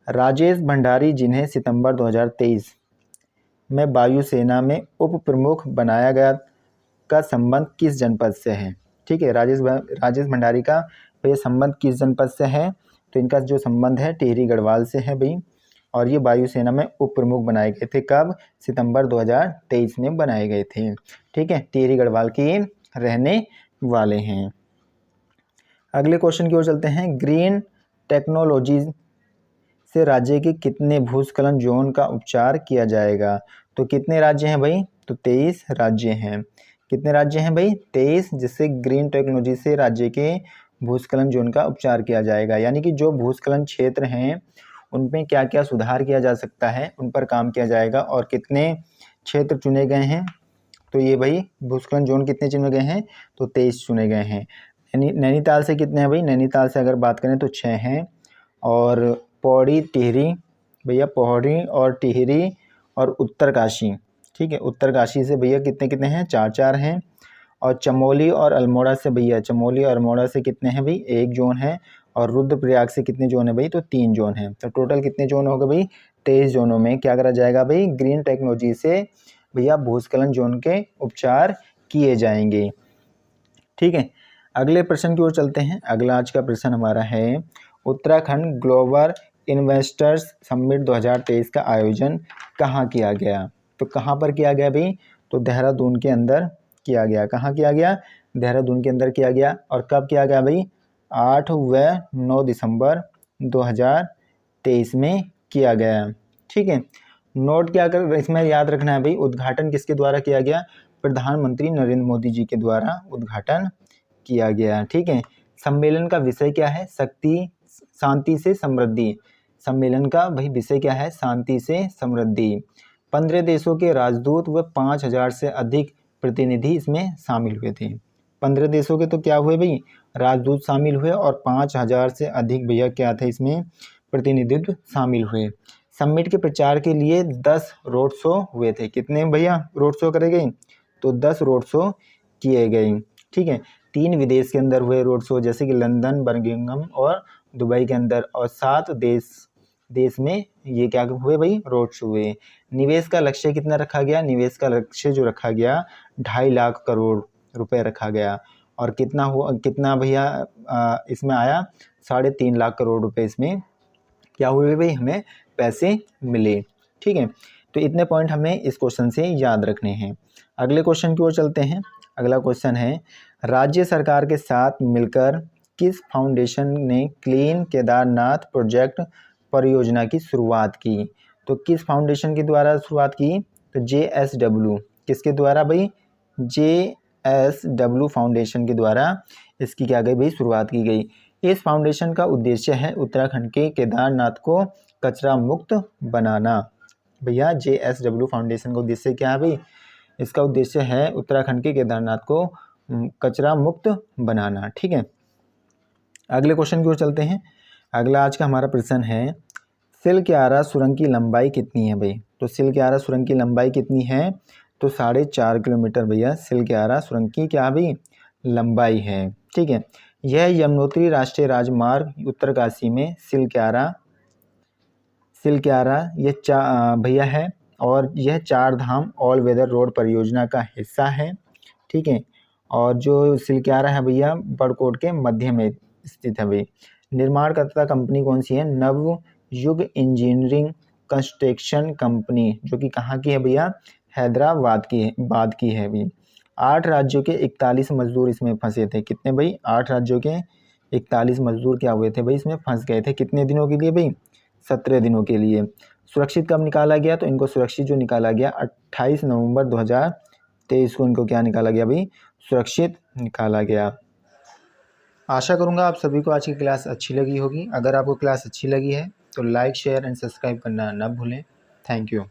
राजेश भंडारी जिन्हें सितंबर 2023 में वायुसेना में उप प्रमुख बनाया गया का संबंध किस जनपद से है? ठीक है, राजेश भंडारी का ये संबंध किस जनपद से है? तो इनका जो संबंध है टिहरी गढ़वाल से है भाई। और ये वायुसेना में उप प्रमुख बनाए गए थे। कब? सितंबर 2023 में बनाए गए थे। ठीक है, टिहरी गढ़वाल के रहने वाले हैं। अगले क्वेश्चन की ओर चलते हैं, ग्रीन टेक्नोलॉजी से राज्य के कितने भूस्खलन जोन का उपचार किया जाएगा? तो कितने राज्य हैं भाई? तो 23 राज्य हैं। कितने राज्य हैं भाई? 23, जिससे ग्रीन टेक्नोलॉजी से राज्य के भूस्खलन जोन का उपचार किया जाएगा। यानी कि जो भूस्खलन क्षेत्र हैं उनमें क्या क्या सुधार किया जा सकता है, उन पर काम किया जाएगा। और कितने क्षेत्र चुने गए हैं? तो ये भाई भूस्खलन जोन कितने चुने गए हैं? तो 23 चुने गए हैं। नैनीताल से कितने हैं भाई? नैनीताल से अगर बात करें तो 6 हैं। और पौड़ी, टिहरी भैया, पौड़ी और टिहरी और उत्तरकाशी। ठीक है, उत्तरकाशी से भैया कितने कितने हैं? 4 हैं। और चमोली और अल्मोड़ा से भैया, चमोली और अल्मोड़ा से कितने हैं भाई? 1 जोन है। और रुद्रप्रयाग से कितने जोन है भाई? तो 3 जोन हैं। तो टोटल कितने जोन होगा भाई? 23 जोनों में क्या करा जाएगा भाई? ग्रीन टेक्नोलॉजी से भैया भूस्खलन जोन के उपचार किए जाएंगे। ठीक है, अगले प्रश्न की ओर चलते हैं। अगला आज का प्रश्न हमारा है, उत्तराखंड ग्लोबल इन्वेस्टर्स समिट 2023 का आयोजन कहाँ किया गया? तो कहाँ पर किया गया भाई? तो देहरादून के अंदर किया गया। कहाँ किया गया? देहरादून के अंदर किया गया। और कब किया गया भाई? 8 व 9 दिसंबर 2023 में किया गया। ठीक है, नोट क्या कर इसमें याद रखना है भाई, उद्घाटन किसके द्वारा किया गया? प्रधानमंत्री नरेंद्र मोदी जी के द्वारा उद्घाटन किया गया। ठीक है, सम्मेलन का विषय क्या है? शक्ति शांति से समृद्धि। सम्मेलन का भाई विषय क्या है? शांति से समृद्धि। 15 देशों के राजदूत व 5000 से अधिक प्रतिनिधि इसमें शामिल हुए थे। 15 देशों के तो क्या हुए भाई? राजदूत शामिल हुए, और 5000 से अधिक भैया क्या थे इसमें? प्रतिनिधित्व शामिल हुए। समिट के प्रचार के लिए 10 रोड शो हुए थे। कितने भैया रोड शो करे गए? तो 10 रोड शो किए गए। ठीक है, 3 विदेश के अंदर हुए रोड शो, जैसे कि लंदन, बर्मिंघम और दुबई के अंदर, और 7 देश में ये क्या हुए भाई? रोड शो हुए। निवेश का लक्ष्य कितना रखा गया? निवेश का लक्ष्य जो रखा गया 2.5 लाख करोड़ रुपए रखा गया। और कितना हुआ, कितना भैया इसमें आया? 3.5 लाख करोड़ रुपए इसमें क्या हुए भाई? हमें पैसे मिले। ठीक है, तो इतने पॉइंट हमें इस क्वेश्चन से याद रखने हैं। अगले क्वेश्चन की ओर चलते हैं। अगला क्वेश्चन है, राज्य सरकार के साथ मिलकर किस फाउंडेशन ने क्लीन केदारनाथ प्रोजेक्ट परियोजना की शुरुआत की? तो किस फाउंडेशन के द्वारा शुरुआत की? तो JSW। किसके द्वारा भाई? JSW फाउंडेशन के द्वारा इसकी क्या गई भाई? शुरुआत की गई। इस फाउंडेशन का उद्देश्य है उत्तराखंड के केदारनाथ को कचरा मुक्त बनाना। भैया JSW फाउंडेशन का उद्देश्य क्या है भाई? इसका उद्देश्य है उत्तराखंड के केदारनाथ को कचरा मुक्त बनाना। ठीक है, अगले क्वेश्चन की ओर चलते हैं। अगला आज का हमारा प्रश्न है, सिलक्यारा सुरंग की लंबाई कितनी है भाई? तो सिलक्यारा सुरंग की लंबाई कितनी है? तो 4.5 किलोमीटर भैया सिलक्यारा सुरंग की क्या भाई? लंबाई है। ठीक है, यह यमुनोत्री राष्ट्रीय राजमार्ग उत्तरकाशी में सिलक्यारा ये भैया है, और यह 4 धाम ऑल वेदर रोड परियोजना का हिस्सा है। ठीक है, और जो सिलक्यारा है भैया बड़कोट के मध्य में स्थित है भाई। निर्माणकर्ता कंपनी कौन सी है? नवयुग इंजीनियरिंग कंस्ट्रक्शन कंपनी, जो कि कहाँ की है भैया? हैदराबाद की है भाई। 8 राज्यों के 41 मजदूर इसमें फंसे थे। कितने भाई? 8 राज्यों के 41 मजदूर क्या हुए थे भाई? इसमें फंस गए थे। कितने दिनों के लिए भाई? 17 दिनों के लिए। सुरक्षित कब निकाला गया? तो इनको सुरक्षित जो निकाला गया 28 नवंबर 2023 को इनको क्या निकाला गया भाई? सुरक्षित निकाला गया। आशा करूंगा आप सभी को आज की क्लास अच्छी लगी होगी। अगर आपको क्लास अच्छी लगी है तो लाइक, शेयर एंड सब्सक्राइब करना ना भूलें। Thank you.